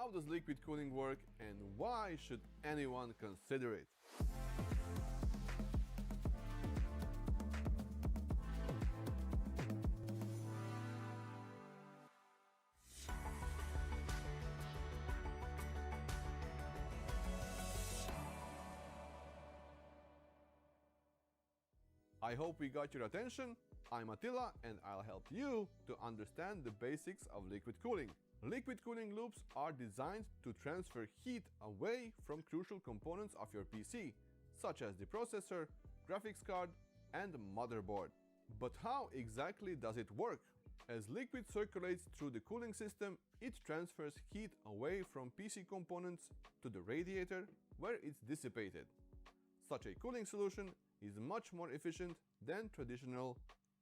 How does liquid cooling work and why should anyone consider it? I hope we got your attention. I'm Attila and I'll help you to understand the basics of liquid cooling. Liquid cooling loops are designed to transfer heat away from crucial components of your PC, such as the processor, graphics card, and motherboard. But how exactly does it work? As liquid circulates through the cooling system, it transfers heat away from PC components to the radiator, where it's dissipated. Such a cooling solution is much more efficient than traditional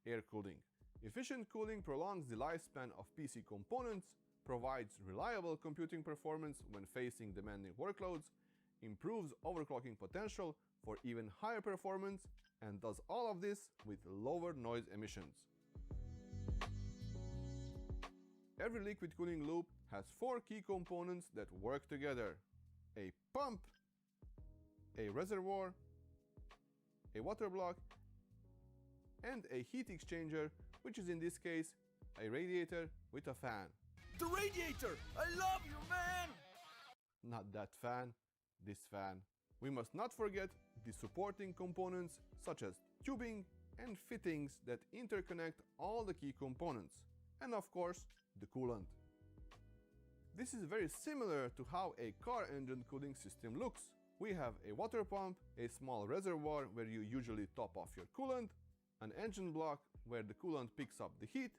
air cooling. Efficient cooling prolongs the lifespan of PC components, provides reliable computing performance when facing demanding workloads, improves overclocking potential for even higher performance, and does all of this with lower noise emissions. Every liquid cooling loop has 4 key components that work together: a pump, a reservoir, a water block, and a heat exchanger, which is in this case a radiator with a fan. The radiator! I love you, man! Not that fan, this fan. We must not forget the supporting components such as tubing and fittings that interconnect all the key components, and of course the coolant. This is very similar to how a car engine cooling system looks. We have a water pump, a small reservoir where you usually top off your coolant, an engine block where the coolant picks up the heat,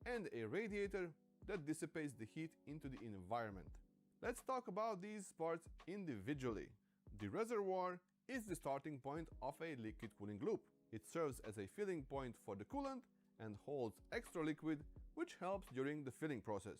and a radiator that dissipates the heat into the environment. Let's talk about these parts individually. The reservoir is the starting point of a liquid cooling loop. It serves as a filling point for the coolant and holds extra liquid, which helps during the filling process.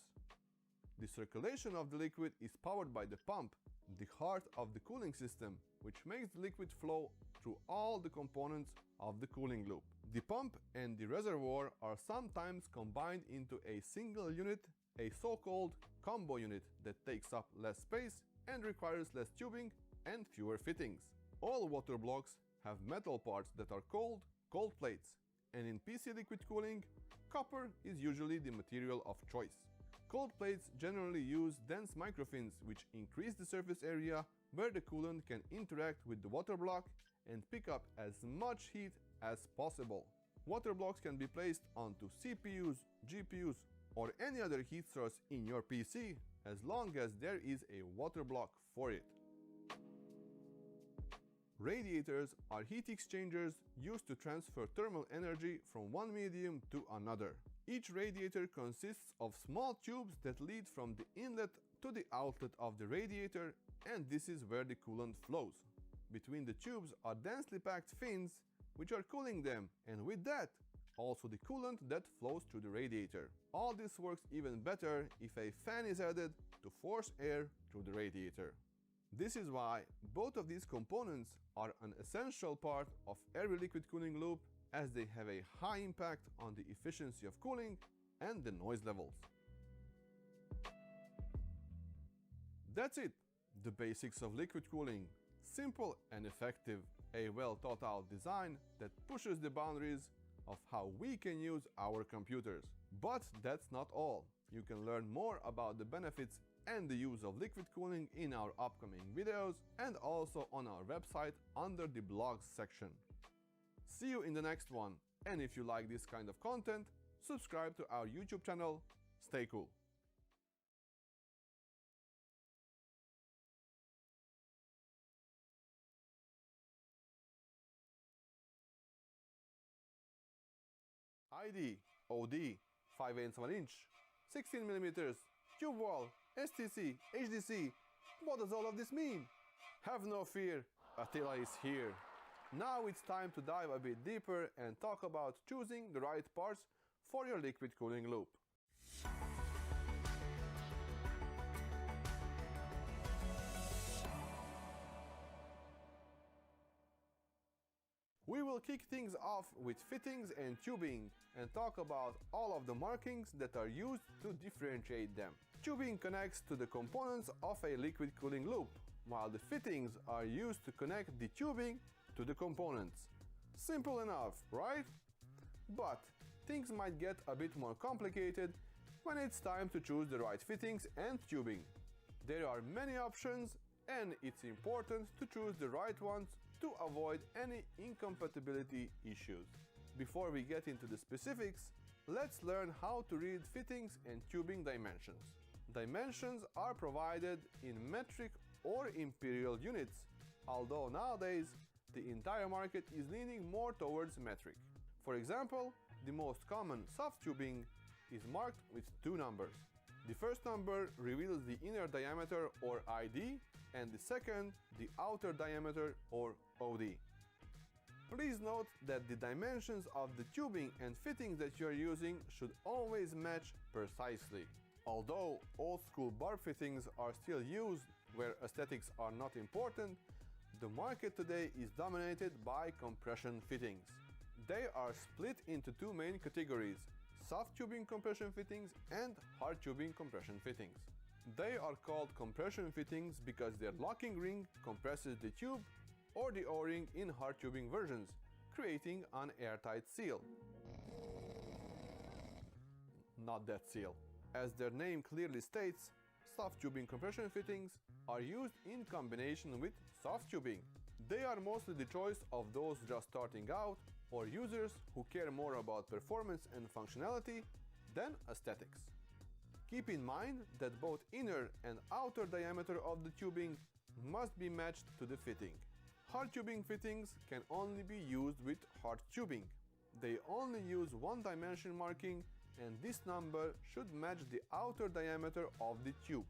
The circulation of the liquid is powered by the pump, the heart of the cooling system, which makes the liquid flow through all the components of the cooling loop. The pump and the reservoir are sometimes combined into a single unit, a so-called combo unit that takes up less space and requires less tubing and fewer fittings. All water blocks have metal parts that are called cold plates, and in PC liquid cooling, copper is usually the material of choice. Cold plates generally use dense microfins, which increase the surface area where the coolant can interact with the water block and pick up as much heat as possible. Water blocks can be placed onto CPUs, GPUs, or any other heat source in your PC, as long as there is a water block for it. Radiators are heat exchangers used to transfer thermal energy from one medium to another. Each radiator consists of small tubes that lead from the inlet to the outlet of the radiator, and this is where the coolant flows. Between the tubes are densely packed fins, which are cooling them, and with that, also the coolant that flows through the radiator. All this works even better if a fan is added to force air through the radiator. This is why both of these components are an essential part of every liquid cooling loop, as they have a high impact on the efficiency of cooling and the noise levels. That's it! The basics of liquid cooling. Simple and effective. A well thought out design that pushes the boundaries of how we can use our computers. But that's not all. You can learn more about the benefits and the use of liquid cooling in our upcoming videos and also on our website under the blogs section. See you in the next one, and if you like this kind of content, subscribe to our YouTube channel. Stay cool! ID, OD, 5/8 inch, 16mm, tube wall, STC, HDC. What does all of this mean? Have no fear, Attila is here. Now it's time to dive a bit deeper and talk about choosing the right parts for your liquid cooling loop. We will kick things off with fittings and tubing and talk about all of the markings that are used to differentiate them. Tubing connects to the components of a liquid cooling loop, while the fittings are used to connect the tubing to the components. Simple enough, right? But things might get a bit more complicated when it's time to choose the right fittings and tubing. There are many options, and it's important to choose the right ones to avoid any incompatibility issues. Before we get into the specifics, let's learn how to read fittings and tubing dimensions. Dimensions are provided in metric or imperial units, although nowadays the entire market is leaning more towards metric. For example, the most common soft tubing is marked with two numbers. The first number reveals the inner diameter or ID, and the second the outer diameter or OD. Please note that the dimensions of the tubing and fittings that you are using should always match precisely. Although old school barb fittings are still used where aesthetics are not important, the market today is dominated by compression fittings. They are split into two main categories: soft tubing compression fittings and hard tubing compression fittings. They are called compression fittings because their locking ring compresses the tube or the O-ring in hard tubing versions, creating an airtight seal. Not that seal. As their name clearly states, soft tubing compression fittings are used in combination with soft tubing. They are mostly the choice of those just starting out or users who care more about performance and functionality than aesthetics. Keep in mind that both inner and outer diameter of the tubing must be matched to the fitting. Hard tubing fittings can only be used with hard tubing. They only use one dimension marking, and this number should match the outer diameter of the tube.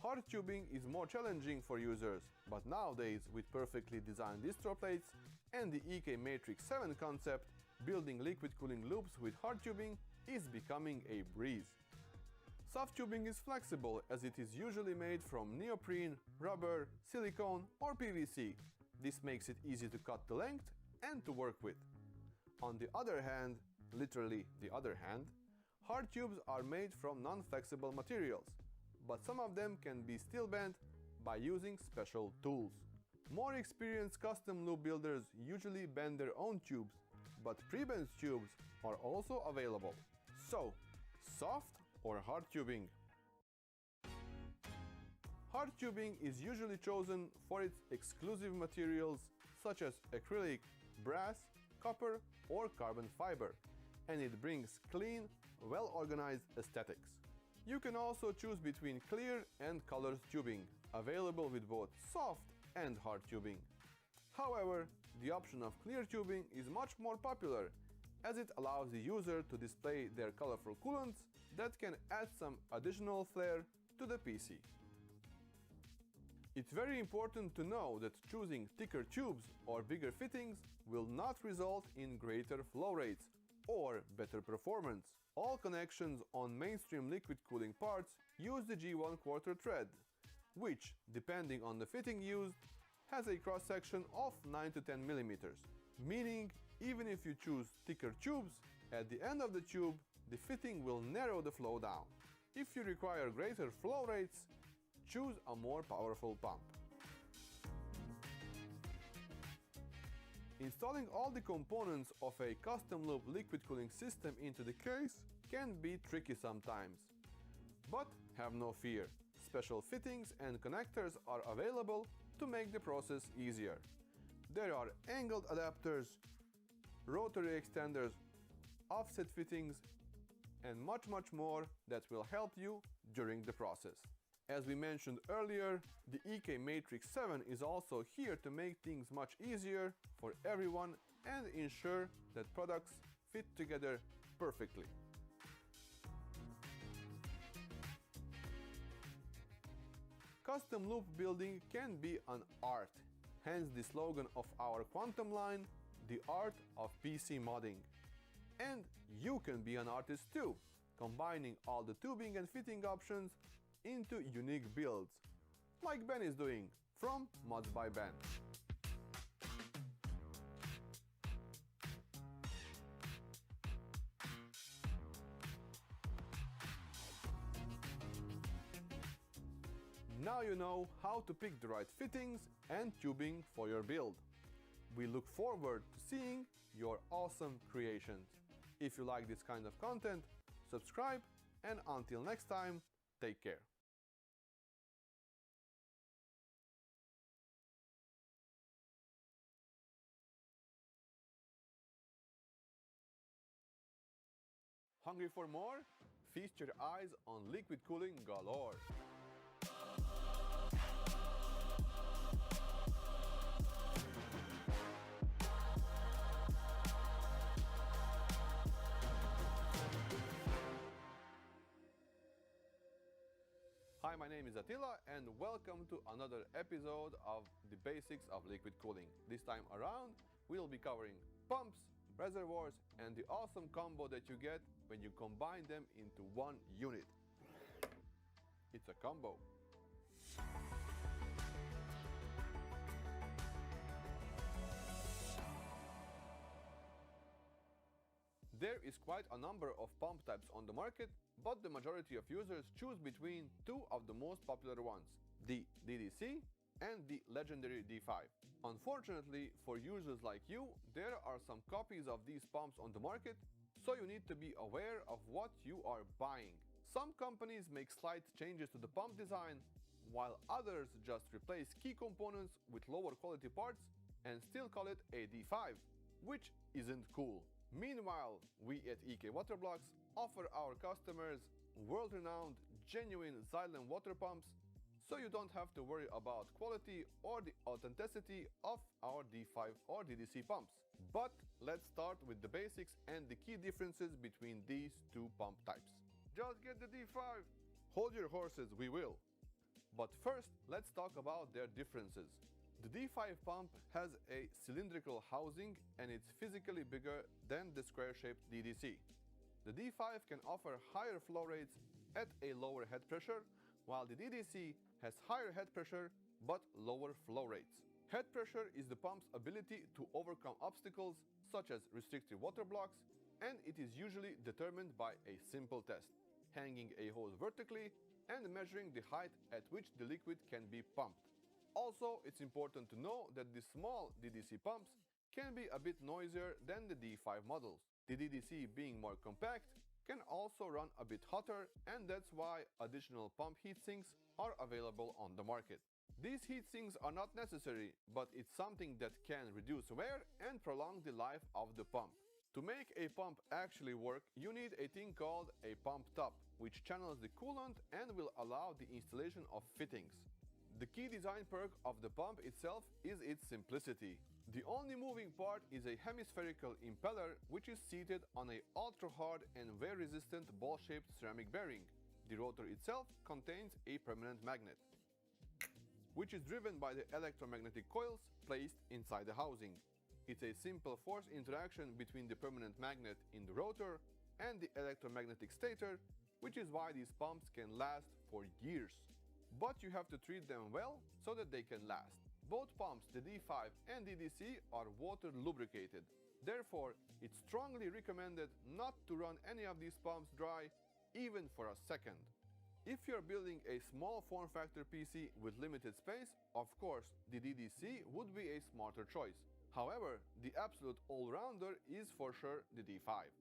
Hard tubing is more challenging for users, but nowadays with perfectly designed distro plates and the EK-Matrix 7 concept, building liquid cooling loops with hard tubing is becoming a breeze. Soft tubing is flexible as it is usually made from neoprene, rubber, silicone or PVC. This makes it easy to cut the length and to work with. On the other hand, literally the other hand, hard tubes are made from non-flexible materials, but some of them can be still bent by using special tools. More experienced custom loop builders usually bend their own tubes, but pre-bent tubes are also available. So, soft or hard tubing? Hard tubing is usually chosen for its exclusive materials such as acrylic, brass, copper or carbon fiber, and it brings clean, well-organized aesthetics. You can also choose between clear and colored tubing, available with both soft and hard tubing. However, the option of clear tubing is much more popular, as it allows the user to display their colorful coolants that can add some additional flair to the PC. It's very important to know that choosing thicker tubes or bigger fittings will not result in greater flow rates or better performance. All connections on mainstream liquid cooling parts use the G1/4 thread, which, depending on the fitting used, has a cross-section of 9 to 10 mm, meaning even if you choose thicker tubes, at the end of the tube, the fitting will narrow the flow down. If you require greater flow rates, choose a more powerful pump. Installing all the components of a custom loop liquid cooling system into the case can be tricky sometimes. But have no fear, special fittings and connectors are available to make the process easier. There are angled adapters, rotary extenders, offset fittings, and much more that will help you during the process. As we mentioned earlier, the EK-Matrix 7 is also here to make things much easier for everyone and ensure that products fit together perfectly. Custom loop building can be an art, hence the slogan of our Quantum line, the art of PC modding. And you can be an artist too, combining all the tubing and fitting options into unique builds, like Ben is doing from Mods by Ben. Now you know how to pick the right fittings and tubing for your build. We look forward to seeing your awesome creations. If you like this kind of content, subscribe, and until next time, take care. Hungry for more? Feast your eyes on liquid cooling galore. Hi, my name is Attila and welcome to another episode of the basics of liquid cooling. This time around, we'll be covering pumps, reservoirs, and the awesome combo that you get when you combine them into one unit. It's a combo. There is quite a number of pump types on the market, but the majority of users choose between two of the most popular ones, the DDC and the legendary D5. Unfortunately, for users like you, there are some copies of these pumps on the market, so you need to be aware of what you are buying. Some companies make slight changes to the pump design, while others just replace key components with lower quality parts and still call it a D5, which isn't cool. Meanwhile, we at EK-AIO offer our customers world-renowned, genuine Xylem water pumps, so you don't have to worry about quality or the authenticity of our D5 or DDC pumps. But let's start with the basics and the key differences between these two pump types. Just get the D5! Hold your horses, we will! But first, let's talk about their differences. The D5 pump has a cylindrical housing and it's physically bigger than the square-shaped DDC. The D5 can offer higher flow rates at a lower head pressure, while the DDC has higher head pressure but lower flow rates. Head pressure is the pump's ability to overcome obstacles such as restricted water blocks, and it is usually determined by a simple test: hanging a hose vertically and measuring the height at which the liquid can be pumped. Also, it's important to know that the small DDC pumps can be a bit noisier than the D5 models. The DDC, being more compact, can also run a bit hotter, and that's why additional pump heatsinks are available on the market. These heatsinks are not necessary, but it's something that can reduce wear and prolong the life of the pump. To make a pump actually work, you need a thing called a pump top, which channels the coolant and will allow the installation of fittings. The key design perk of the pump itself is its simplicity. The only moving part is a hemispherical impeller which is seated on a ultra-hard and wear-resistant ball-shaped ceramic bearing. The rotor itself contains a permanent magnet, which is driven by the electromagnetic coils placed inside the housing. It's a simple force interaction between the permanent magnet in the rotor and the electromagnetic stator, which is why these pumps can last for years. But you have to treat them well so that they can last. Both pumps, the D5 and DDC, are water lubricated. Therefore, it's strongly recommended not to run any of these pumps dry, even for a second. If you're building a small form factor PC with limited space, of course, the DDC would be a smarter choice. However, the absolute all-rounder is for sure the D5.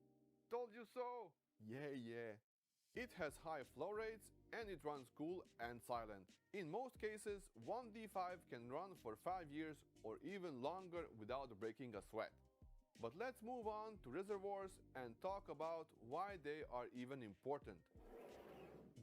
Told you so! Yeah. It has high flow rates and it runs cool and silent. In most cases, one D5 can run for 5 years or even longer without breaking a sweat. But let's move on to reservoirs and talk about why they are even important.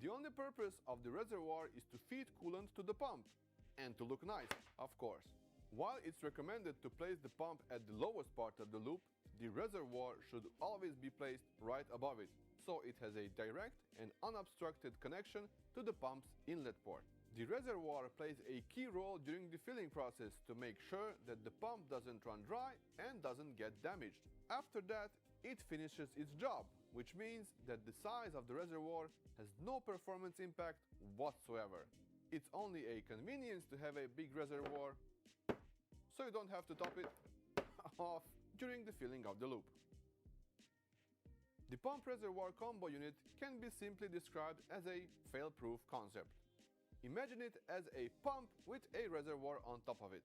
The only purpose of the reservoir is to feed coolant to the pump, and to look nice, of course. While it's recommended to place the pump at the lowest part of the loop, the reservoir should always be placed right above it, so it has a direct and unobstructed connection to the pump's inlet port. The reservoir plays a key role during the filling process to make sure that the pump doesn't run dry and doesn't get damaged. After that, it finishes its job, which means that the size of the reservoir has no performance impact whatsoever. It's only a convenience to have a big reservoir, so you don't have to top it off during the filling of the loop. The pump reservoir combo unit can be simply described as a fail-proof concept. Imagine it as a pump with a reservoir on top of it.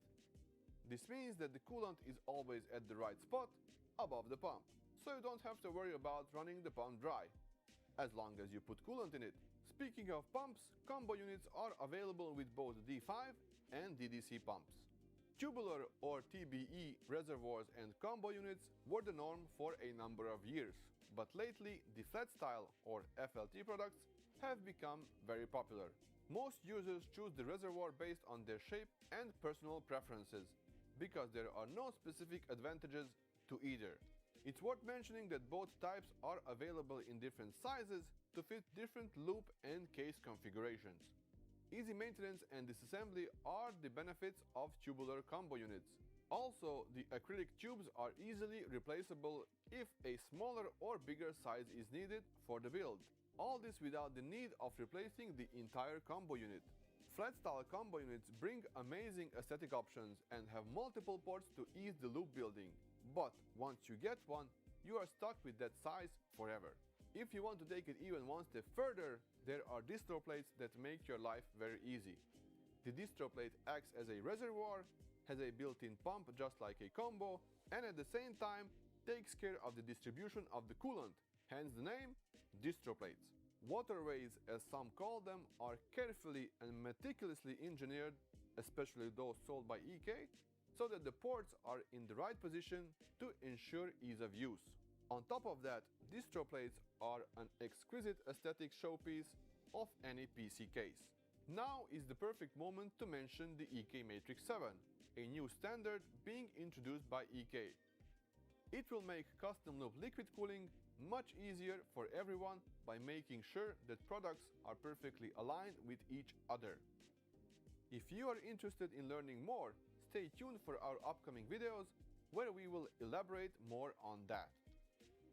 This means that the coolant is always at the right spot above the pump, so you don't have to worry about running the pump dry, as long as you put coolant in it. Speaking of pumps, combo units are available with both D5 and DDC pumps. Tubular or TBE reservoirs and combo units were the norm for a number of years, but lately the flat style or FLT products have become very popular. Most users choose the reservoir based on their shape and personal preferences, because there are no specific advantages to either. It's worth mentioning that both types are available in different sizes to fit different loop and case configurations. Easy maintenance and disassembly are the benefits of tubular combo units. Also, the acrylic tubes are easily replaceable if a smaller or bigger size is needed for the build. All this without the need of replacing the entire combo unit. Flat style combo units bring amazing aesthetic options and have multiple ports to ease the loop building. But once you get one, you are stuck with that size forever. If you want to take it even one step further, there are distro plates that make your life very easy. The distro plate acts as a reservoir, has a built-in pump just like a combo, and at the same time takes care of the distribution of the coolant, hence the name distro plates. Waterways, as some call them, are carefully and meticulously engineered, especially those sold by EK, so that the ports are in the right position to ensure ease of use. On top of that, distro plates are an exquisite aesthetic showpiece of any PC case. Now is the perfect moment to mention the EK Matrix 7, a new standard being introduced by EK. It will make custom loop liquid cooling much easier for everyone by making sure that products are perfectly aligned with each other. If you are interested in learning more, stay tuned for our upcoming videos where we will elaborate more on that.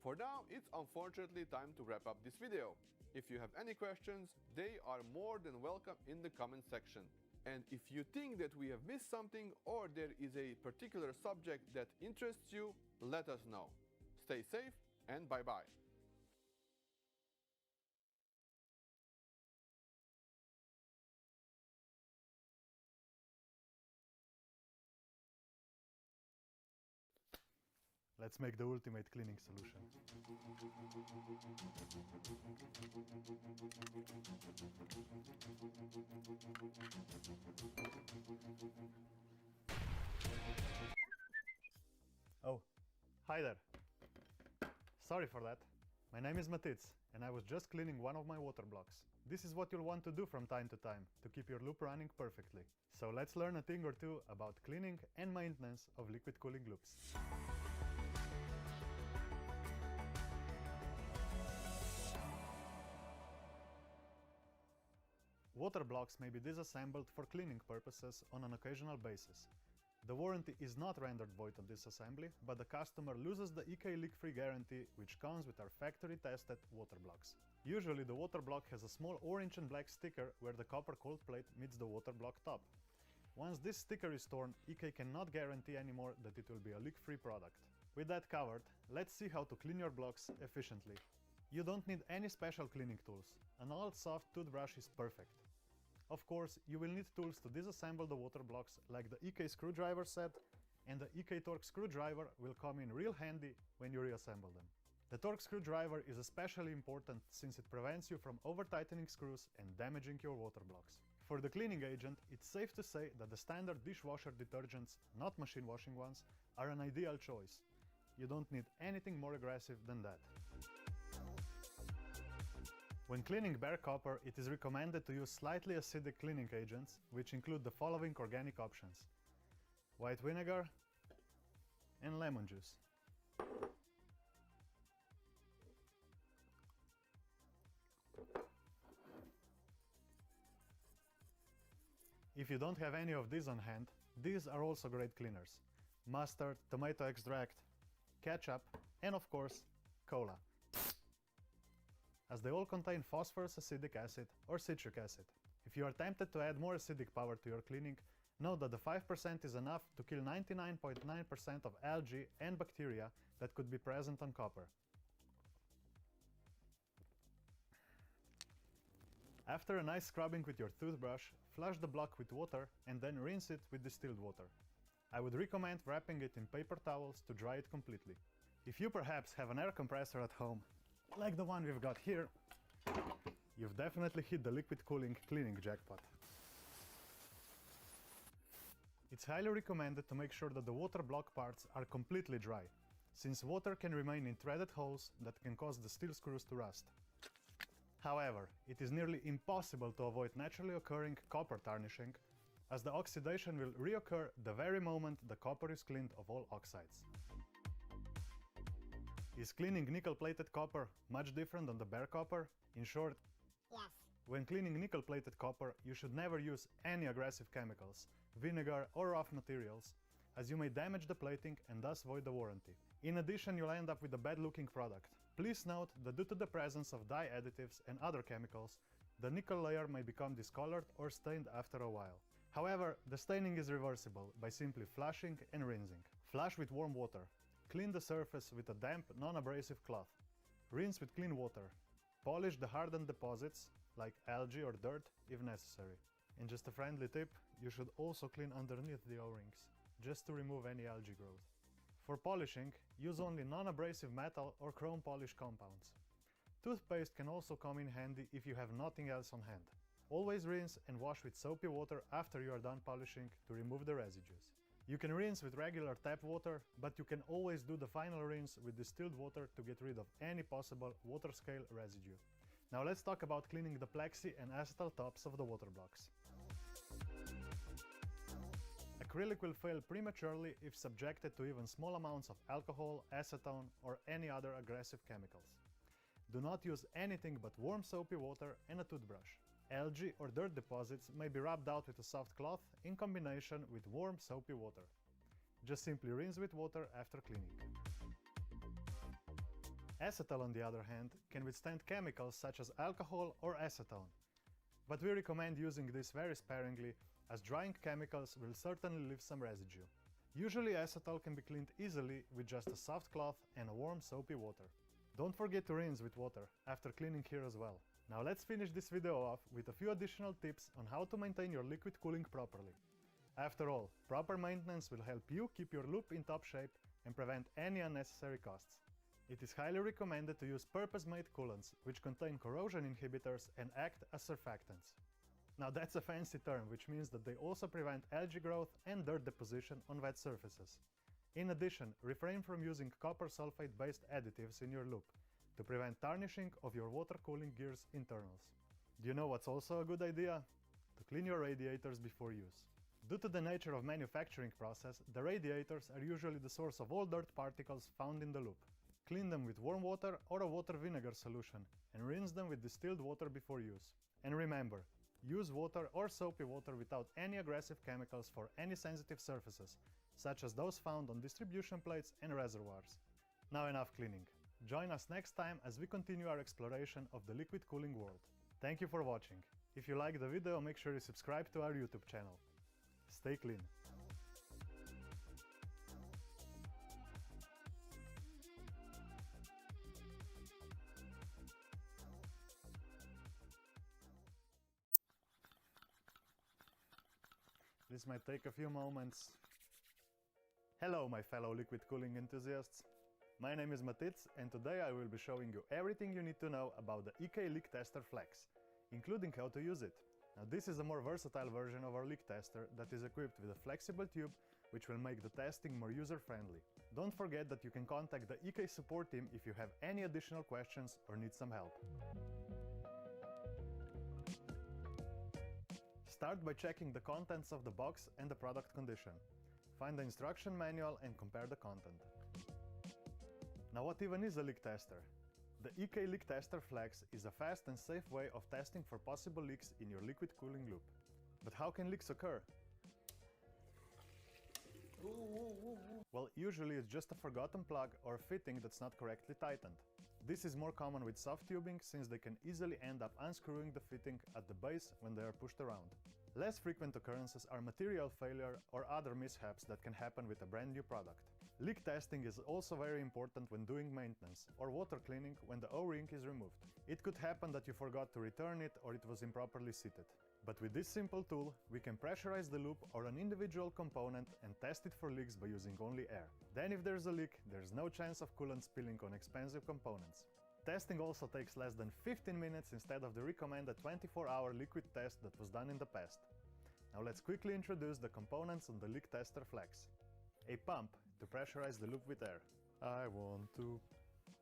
For now, it's unfortunately time to wrap up this video. If you have any questions, they are more than welcome in the comment section. And if you think that we have missed something or there is a particular subject that interests you, let us know. Stay safe and bye-bye. Let's make the ultimate cleaning solution. Oh, hi there. Sorry for that. My name is Matic, and I was just cleaning one of my water blocks. This is what you'll want to do from time to time to keep your loop running perfectly. So let's learn a thing or two about cleaning and maintenance of liquid cooling loops. Water blocks may be disassembled for cleaning purposes on an occasional basis. The warranty is not rendered void on disassembly, but the customer loses the EK leak-free guarantee which comes with our factory-tested water blocks. Usually the water block has a small orange and black sticker where the copper cold plate meets the water block top. Once this sticker is torn, EK cannot guarantee anymore that it will be a leak-free product. With that covered, let's see how to clean your blocks efficiently. You don't need any special cleaning tools. An old soft toothbrush is perfect. Of course, you will need tools to disassemble the water blocks like the EK screwdriver set, and the EK torque screwdriver will come in real handy when you reassemble them. The torque screwdriver is especially important since it prevents you from over-tightening screws and damaging your water blocks. For the cleaning agent, it's safe to say that the standard dishwasher detergents, not machine washing ones, are an ideal choice. You don't need anything more aggressive than that. When cleaning bare copper, it is recommended to use slightly acidic cleaning agents, which include the following organic options: white vinegar and lemon juice. If you don't have any of these on hand, these are also great cleaners: mustard, tomato extract, ketchup, and of course, cola, as they all contain phosphorus acetic acid or citric acid. If you are tempted to add more acidic power to your cleaning, note that the 5% is enough to kill 99.9% of algae and bacteria that could be present on copper. After a nice scrubbing with your toothbrush, flush the block with water and then rinse it with distilled water. I would recommend wrapping it in paper towels to dry it completely. If you perhaps have an air compressor at home, like the one we've got here, you've definitely hit the liquid cooling cleaning jackpot. It's highly recommended to make sure that the water block parts are completely dry, since water can remain in threaded holes that can cause the steel screws to rust. However, it is nearly impossible to avoid naturally occurring copper tarnishing, as the oxidation will reoccur the very moment the copper is cleaned of all oxides. Is cleaning nickel-plated copper much different than the bare copper? In short, yes. When cleaning nickel-plated copper, you should never use any aggressive chemicals, vinegar or rough materials, as you may damage the plating and thus void the warranty. In addition, you'll end up with a bad-looking product. Please note that due to the presence of dye additives and other chemicals, the nickel layer may become discolored or stained after a while. However, the staining is reversible by simply flushing and rinsing. Flush with warm water. Clean the surface with a damp, non-abrasive cloth. Rinse with clean water. Polish the hardened deposits, like algae or dirt, if necessary. And just a friendly tip, you should also clean underneath the O-rings, just to remove any algae growth. For polishing, use only non-abrasive metal or chrome polish compounds. Toothpaste can also come in handy if you have nothing else on hand. Always rinse and wash with soapy water after you are done polishing to remove the residues. You can rinse with regular tap water, but you can always do the final rinse with distilled water to get rid of any possible water scale residue. Now let's talk about cleaning the plexi and acetal tops of the water blocks. Acrylic will fail prematurely if subjected to even small amounts of alcohol, acetone, or any other aggressive chemicals. Do not use anything but warm soapy water and a toothbrush. Algae or dirt deposits may be rubbed out with a soft cloth in combination with warm soapy water. Just simply rinse with water after cleaning. Acetal, on the other hand, can withstand chemicals such as alcohol or acetone, but we recommend using this very sparingly, as drying chemicals will certainly leave some residue. Usually acetal can be cleaned easily with just a soft cloth and a warm soapy water. Don't forget to rinse with water after cleaning here as well. Now let's finish this video off with a few additional tips on how to maintain your liquid cooling properly. After all, proper maintenance will help you keep your loop in top shape and prevent any unnecessary costs. It is highly recommended to use purpose-made coolants, which contain corrosion inhibitors and act as surfactants. Now that's a fancy term, which means that they also prevent algae growth and dirt deposition on wet surfaces. In addition, refrain from using copper sulfate-based additives in your loop to prevent tarnishing of your water cooling gear's internals. Do you know what's also a good idea? To clean your radiators before use. Due to the nature of manufacturing process, the radiators are usually the source of all dirt particles found in the loop. Clean them with warm water or a water vinegar solution and rinse them with distilled water before use. And remember, use water or soapy water without any aggressive chemicals for any sensitive surfaces, such as those found on distribution plates and reservoirs. Now enough cleaning. Join us next time as we continue our exploration of the liquid cooling world. Thank you for watching. If you liked the video, make sure you subscribe to our YouTube channel. Stay clean. This might take a few moments. Hello, my fellow liquid cooling enthusiasts. My name is Matic, and today I will be showing you everything you need to know about the EK Leak Tester Flex, including how to use it. Now this is a more versatile version of our leak tester that is equipped with a flexible tube, which will make the testing more user-friendly. Don't forget that you can contact the EK support team if you have any additional questions or need some help. Start by checking the contents of the box and the product condition. Find the instruction manual and compare the content. Now what even is a leak tester? The EK Leak Tester Flex is a fast and safe way of testing for possible leaks in your liquid cooling loop. But how can leaks occur? Well, usually it's just a forgotten plug or fitting that's not correctly tightened. This is more common with soft tubing, since they can easily end up unscrewing the fitting at the base when they are pushed around. Less frequent occurrences are material failure or other mishaps that can happen with a brand new product. Leak testing is also very important when doing maintenance or water cleaning when the O-ring is removed. It could happen that you forgot to return it or it was improperly seated. But with this simple tool, we can pressurize the loop or an individual component and test it for leaks by using only air. Then if there's a leak, there's no chance of coolant spilling on expensive components. Testing also takes less than 15 minutes instead of the recommended 24-hour liquid test that was done in the past. Now let's quickly introduce the components on the leak tester flex. A pump to pressurize the loop with air. I want to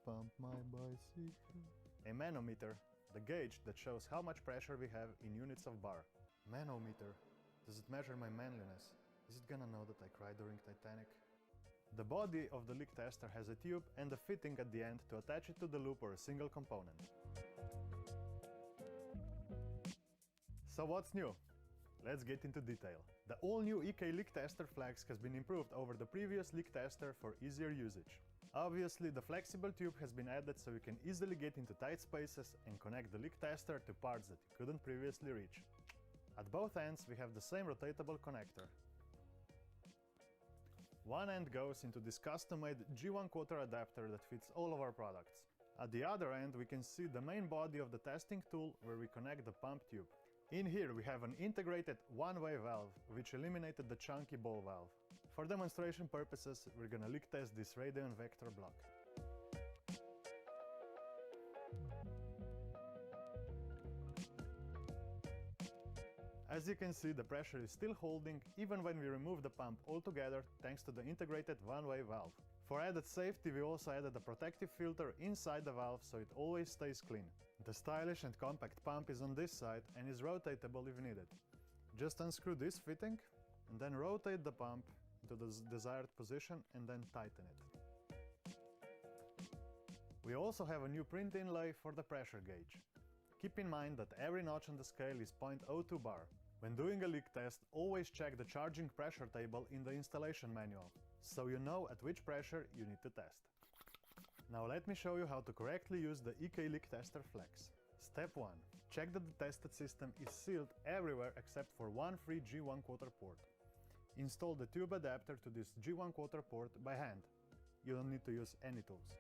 pump my bicycle. A manometer, the gauge that shows how much pressure we have in units of bar. Manometer, does it measure my manliness? Is it gonna know that I cried during Titanic? The body of the leak tester has a tube and a fitting at the end to attach it to the loop or a single component. So what's new? Let's get into detail. The all-new EK leak tester flex has been improved over the previous leak tester for easier usage. Obviously, the flexible tube has been added so you can easily get into tight spaces and connect the leak tester to parts that you couldn't previously reach. At both ends we have the same rotatable connector. One end goes into this custom-made G1/4 adapter that fits all of our products. At the other end we can see the main body of the testing tool where we connect the pump tube. In here we have an integrated one-way valve which eliminated the chunky ball valve. For demonstration purposes we're gonna leak test this Radeon vector block. As you can see, the pressure is still holding even when we remove the pump altogether thanks to the integrated one-way valve. For added safety we also added a protective filter inside the valve so it always stays clean. The stylish and compact pump is on this side and is rotatable if needed. Just unscrew this fitting and then rotate the pump into the desired position and then tighten it. We also have a new print inlay for the pressure gauge. Keep in mind that every notch on the scale is 0.02 bar. When doing a leak test, always check the charging pressure table in the installation manual, so you know at which pressure you need to test. Now let me show you how to correctly use the EK leak tester flex. Step 1. Check that the tested system is sealed everywhere except for one free G1/4 port. Install the tube adapter to this G1/4 port by hand. You don't need to use any tools.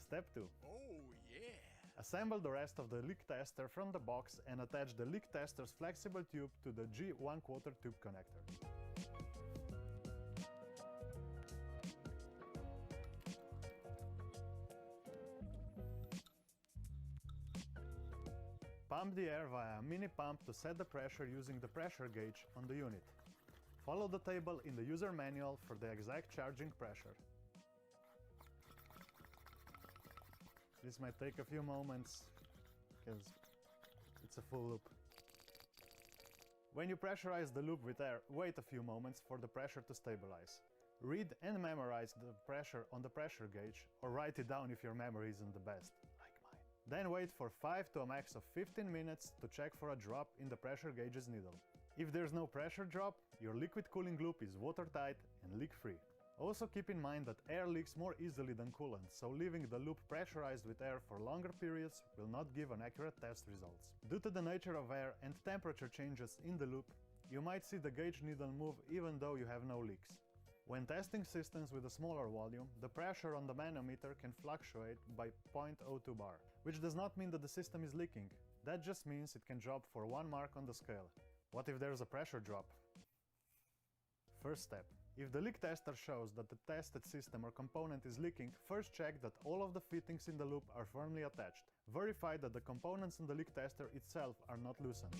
Step 2. Assemble the rest of the leak tester from the box and attach the leak tester's flexible tube to the G1/4 tube connector. Pump the air via a mini pump to set the pressure using the pressure gauge on the unit. Follow the table in the user manual for the exact charging pressure. This might take a few moments because it's a full loop. When you pressurize the loop with air, wait a few moments for the pressure to stabilize. Read and memorize the pressure on the pressure gauge or write it down if your memory isn't the best, like mine. Then wait for 5 to a max of 15 minutes to check for a drop in the pressure gauge's needle. If there's no pressure drop, your liquid cooling loop is watertight and leak-free. Also keep in mind that air leaks more easily than coolant, so leaving the loop pressurized with air for longer periods will not give an accurate test results. Due to the nature of air and temperature changes in the loop, you might see the gauge needle move even though you have no leaks. When testing systems with a smaller volume, the pressure on the manometer can fluctuate by 0.02 bar, which does not mean that the system is leaking. That just means it can drop for 1 mark on the scale. What if there's a pressure drop? First step. If the leak tester shows that the tested system or component is leaking, first check that all of the fittings in the loop are firmly attached. Verify that the components in the leak tester itself are not loosened.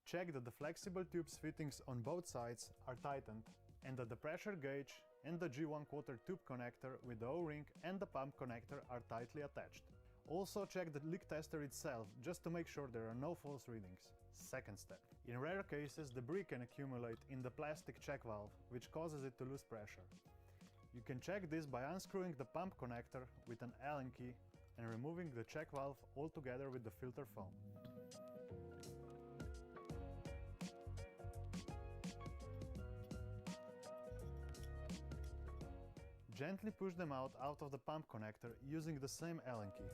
Check that the flexible tube's fittings on both sides are tightened and that the pressure gauge and the G1/4 tube connector with the O-ring and the pump connector are tightly attached. Also check the leak tester itself just to make sure there are no false readings. Second step. In rare cases, debris can accumulate in the plastic check valve, which causes it to lose pressure. You can check this by unscrewing the pump connector with an Allen key and removing the check valve altogether with the filter foam. Gently push them out of the pump connector using the same Allen key.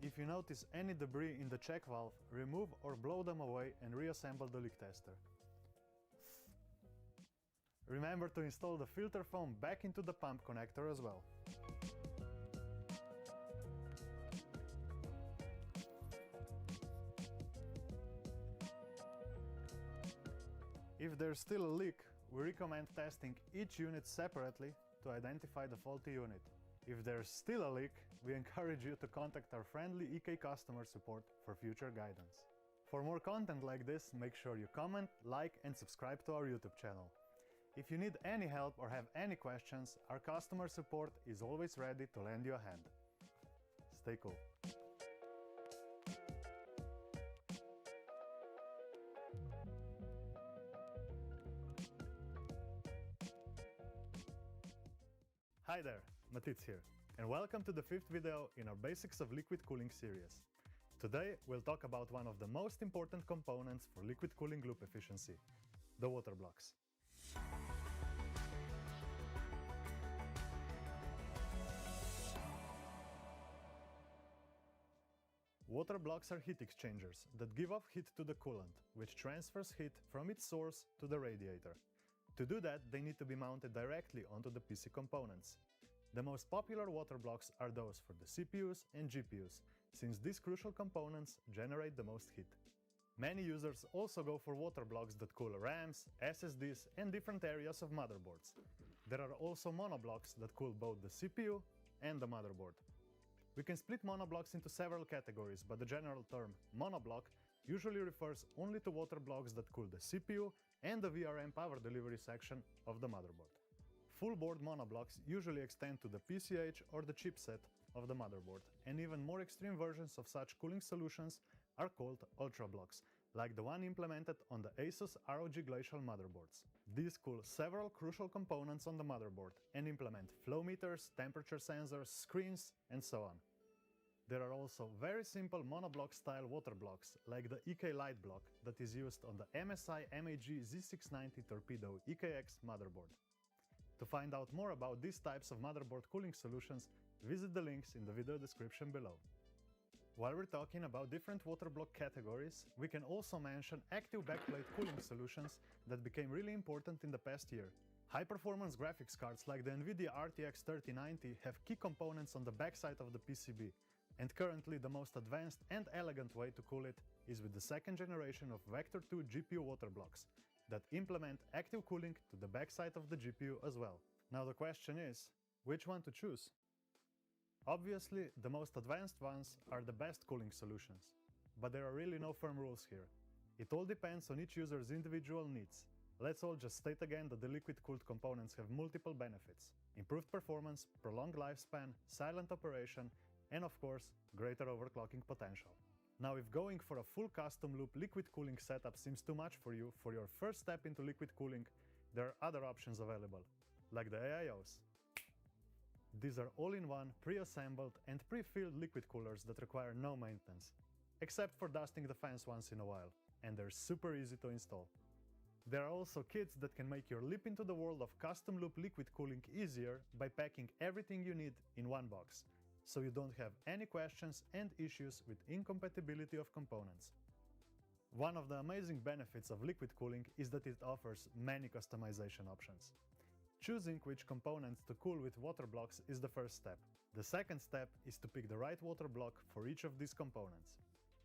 If you notice any debris in the check valve, remove or blow them away and reassemble the leak tester. Remember to install the filter foam back into the pump connector as well. If there's still a leak, we recommend testing each unit separately to identify the faulty unit. If there's still a leak, we encourage you to contact our friendly EK customer support for future guidance. For more content like this, make sure you comment, like and subscribe to our YouTube channel. If you need any help or have any questions, our customer support is always ready to lend you a hand. Stay cool. Hi there, Matitz here, and welcome to the 5th video in our Basics of Liquid Cooling series. Today we'll talk about one of the most important components for liquid cooling loop efficiency, the water blocks. Water blocks are heat exchangers that give off heat to the coolant, which transfers heat from its source to the radiator. To do that, they need to be mounted directly onto the PC components. The most popular water blocks are those for the CPUs and GPUs, since these crucial components generate the most heat. Many users also go for water blocks that cool RAMs, SSDs and different areas of motherboards. There are also monoblocks that cool both the CPU and the motherboard. We can split monoblocks into several categories, but the general term monoblock usually refers only to water blocks that cool the CPU and the VRM power delivery section of the motherboard. Full board monoblocks usually extend to the PCH or the chipset of the motherboard, and even more extreme versions of such cooling solutions are called Ultrablocks, like the one implemented on the Asus ROG Glacial motherboards. These cool several crucial components on the motherboard and implement flow meters, temperature sensors, screens, and so on. There are also very simple monoblock style water blocks, like the EK-AIO that is used on the MSI MAG Z690 Torpedo EKX motherboard. To find out more about these types of motherboard cooling solutions, visit the links in the video description below. While we're talking about different water block categories, we can also mention active backplate cooling solutions that became really important in the past year. High-performance graphics cards like the NVIDIA RTX 3090 have key components on the backside of the PCB, and currently the most advanced and elegant way to cool it is with the second generation of Vector 2 GPU water blocks that implement active cooling to the backside of the GPU as well. Now the question is, which one to choose? Obviously, the most advanced ones are the best cooling solutions, but there are really no firm rules here. It all depends on each user's individual needs. Let's all just state again that the liquid-cooled components have multiple benefits: improved performance, prolonged lifespan, silent operation, and of course, greater overclocking potential. Now, if going for a full custom loop liquid cooling setup seems too much for you for your first step into liquid cooling, there are other options available, like the AIOs. These are all-in-one, pre-assembled and pre-filled liquid coolers that require no maintenance, except for dusting the fans once in a while, and they're super easy to install. There are also kits that can make your leap into the world of custom loop liquid cooling easier by packing everything you need in one box, so you don't have any questions and issues with incompatibility of components. One of the amazing benefits of liquid cooling is that it offers many customization options. Choosing which components to cool with water blocks is the first step. The second step is to pick the right water block for each of these components.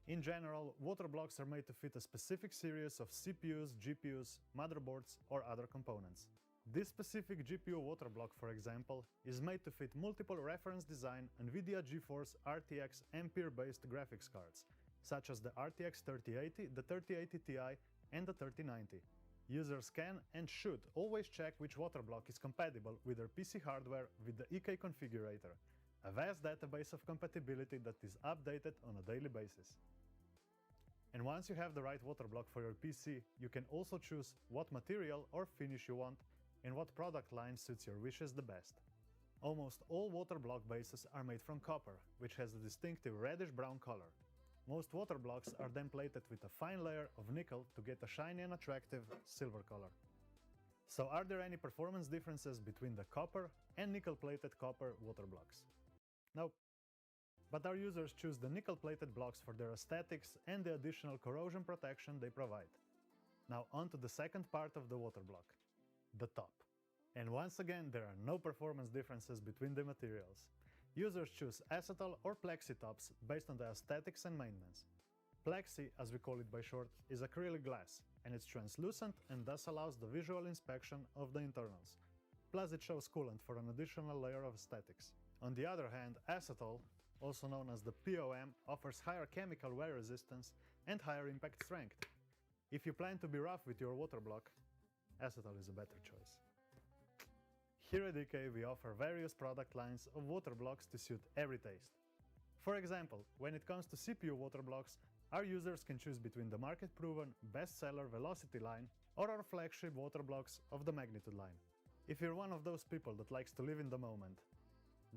In general, water blocks are made to fit a specific series of CPUs, GPUs, motherboards, or other components. This specific GPU water block, for example, is made to fit multiple reference design NVIDIA GeForce RTX Ampere-based graphics cards, such as the RTX 3080, the 3080 Ti, and the 3090. Users can and should always check which water block is compatible with their PC hardware with the EK Configurator, a vast database of compatibility that is updated on a daily basis. And once you have the right water block for your PC, you can also choose what material or finish you want and what product line suits your wishes the best. Almost all water block bases are made from copper, which has a distinctive reddish-brown color. Most water blocks are then plated with a fine layer of nickel to get a shiny and attractive silver color. So are there any performance differences between the copper and nickel-plated copper water blocks? Nope. but our users choose the nickel-plated blocks for their aesthetics and the additional corrosion protection they provide. Now on to the second part of the water block, the top. And once again, there are no performance differences between the materials. Users choose acetal or plexi tops based on the aesthetics and maintenance. Plexi, as we call it by short, is acrylic glass, and it's translucent and thus allows the visual inspection of the internals. Plus it shows coolant for an additional layer of aesthetics. On the other hand, acetal, also known as the POM, offers higher chemical wear resistance and higher impact strength. If you plan to be rough with your water block, acetal is a better choice. Here at EK we offer various product lines of water blocks to suit every taste. For example, when it comes to CPU water blocks, our users can choose between the market-proven bestseller Velocity line or our flagship water blocks of the Magnitude line. If you're one of those people that likes to live in the moment,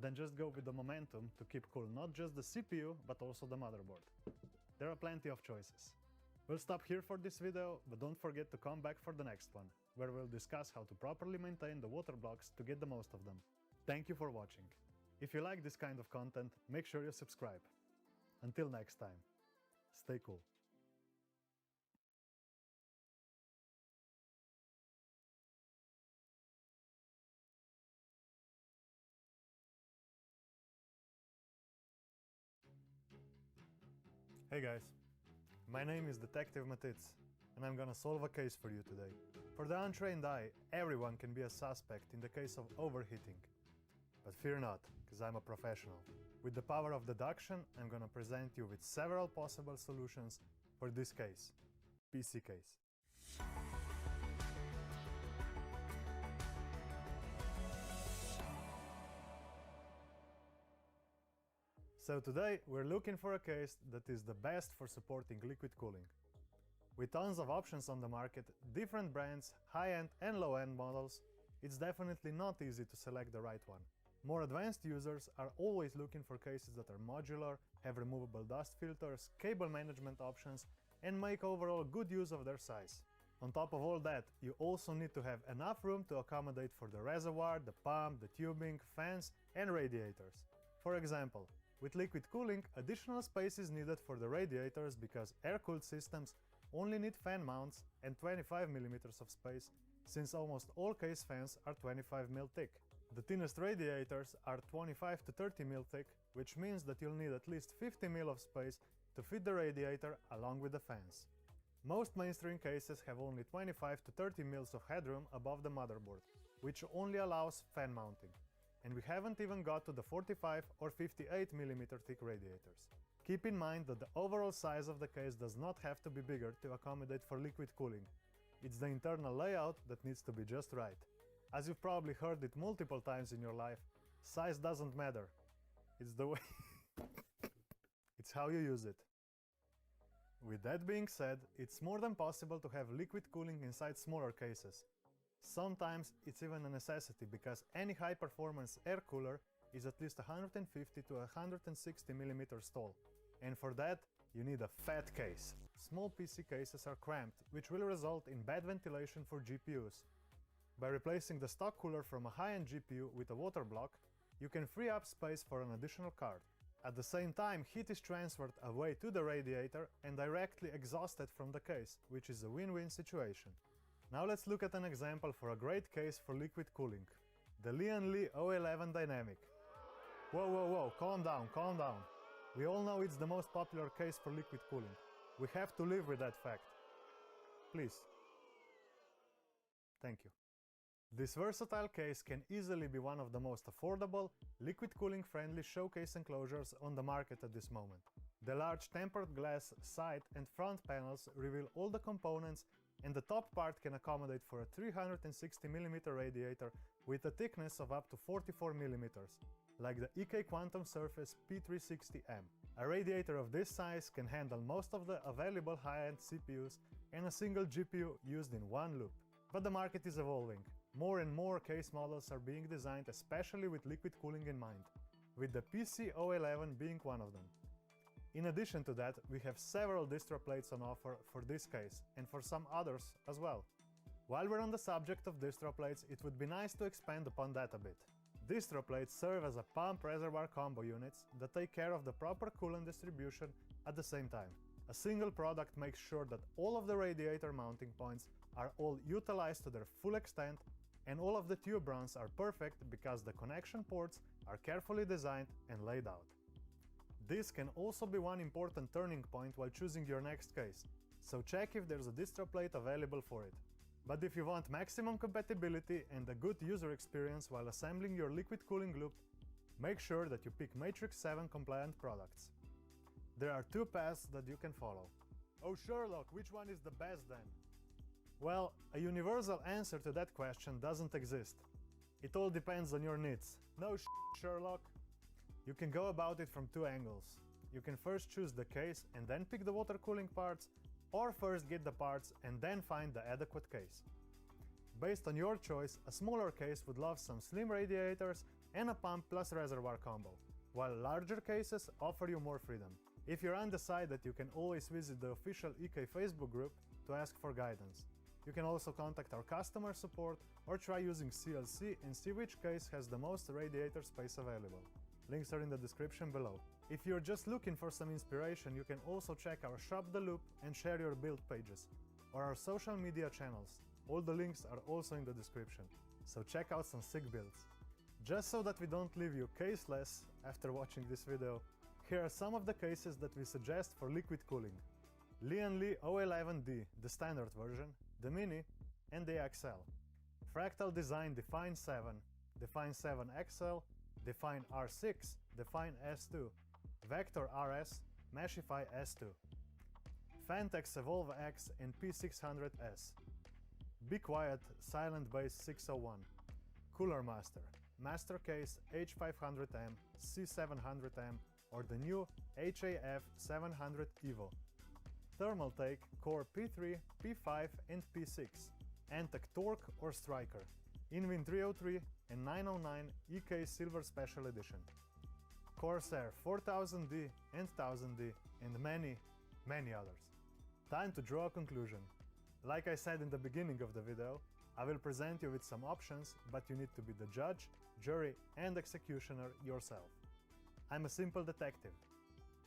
then just go with the momentum to keep cool not just the CPU but also the motherboard. There are plenty of choices. We'll stop here for this video, but don't forget to come back for the next one, where we'll discuss how to properly maintain the water blocks to get the most of them. Thank you for watching. If you like this kind of content, make sure you subscribe. Until next time, stay cool. Hey guys, my name is Detective Matitz, and I'm gonna solve a case for you today. For the untrained eye, everyone can be a suspect in the case of overheating. But fear not, because I'm a professional. With the power of deduction, I'm gonna present you with several possible solutions for this case, PC case. So today we're looking for a case that is the best for supporting liquid cooling. With tons of options on the market, different brands, high-end and low-end models, it's definitely not easy to select the right one. More advanced users are always looking for cases that are modular, have removable dust filters, cable management options, and make overall good use of their size. On top of all that, you also need to have enough room to accommodate for the reservoir, the pump, the tubing, fans, and radiators. For example, with liquid cooling, additional space is needed for the radiators because air-cooled systems only need fan mounts and 25mm of space, since almost all case fans are 25mm thick. The thinnest radiators are 25 to 30mm thick, which means that you'll need at least 50mm of space to fit the radiator along with the fans. Most mainstream cases have only 25 to 30mm of headroom above the motherboard, which only allows fan mounting. And we haven't even got to the 45 or 58mm thick radiators. Keep in mind that the overall size of the case does not have to be bigger to accommodate for liquid cooling. It's the internal layout that needs to be just right. As you've probably heard it multiple times in your life, size doesn't matter. It's the way it's how you use it. With that being said, it's more than possible to have liquid cooling inside smaller cases. Sometimes it's even a necessity because any high-performance air cooler is at least 150 to 160mm tall, and for that you need a fat case. Small PC cases are cramped, which will result in bad ventilation for GPUs. By replacing the stock cooler from a high-end GPU with a water block, you can free up space for an additional card. At the same time, heat is transferred away to the radiator and directly exhausted from the case, which is a win-win situation. Now let's look at an example for a great case for liquid cooling. The Lian Li O11 Dynamic. Whoa, calm down. We all know it's the most popular case for liquid cooling. We have to live with that fact. Please. Thank you. This versatile case can easily be one of the most affordable, liquid cooling friendly showcase enclosures on the market at this moment. The large tempered glass side and front panels reveal all the components, and the top part can accommodate for a 360mm radiator with a thickness of up to 44mm, like the EK Quantum Surface P360M. A radiator of this size can handle most of the available high-end CPUs and a single GPU used in one loop. But the market is evolving. More and more case models are being designed especially with liquid cooling in mind, with the PC-O11 being one of them. In addition to that, we have several distro plates on offer for this case, and for some others as well. While we're on the subject of distro plates, it would be nice to expand upon that a bit. Distro plates serve as a pump-reservoir combo units that take care of the proper coolant distribution at the same time. A single product makes sure that all of the radiator mounting points are all utilized to their full extent, and all of the tube runs are perfect because the connection ports are carefully designed and laid out. This can also be one important turning point while choosing your next case, so check if there's a distro plate available for it. But if you want maximum compatibility and a good user experience while assembling your liquid cooling loop, make sure that you pick Matrix 7 compliant products. There are two paths that you can follow. Oh Sherlock, which one is the best then? Well, a universal answer to that question doesn't exist. It all depends on your needs. No Sherlock. You can go about it from two angles. You can first choose the case and then pick the water cooling parts, or first get the parts and then find the adequate case. Based on your choice, a smaller case would love some slim radiators and a pump plus reservoir combo, while larger cases offer you more freedom. If you're undecided, you can always visit the official EK Facebook group to ask for guidance. You can also contact our customer support or try using CLC and see which case has the most radiator space available. Links are in the description below. If you're just looking for some inspiration, you can also check our Shop the Loop and share your build pages, or our social media channels. All the links are also in the description, so check out some sick builds. Just so that we don't leave you caseless after watching this video, here are some of the cases that we suggest for liquid cooling. Lian Li 011D, the standard version, the Mini, and the XL. Fractal Design Define 7, Define 7 XL, Define R6, Define S2, Vector RS, Meshify S2. Fantex Evolve X and P600S. Be Quiet Silent Base 601. Cooler Master, Master Case H500M, C700M, or the new HAF 700 EVO. Thermaltake Core P3, P5 and P6. Antec Torque or Striker. Invin 303 and 909 EK Silver Special Edition. Corsair 4000D and 1000D and many others. Time to draw a conclusion. Like I said in the beginning of the video, I will present you with some options, but you need to be the judge, jury and executioner yourself. I'm a simple detective.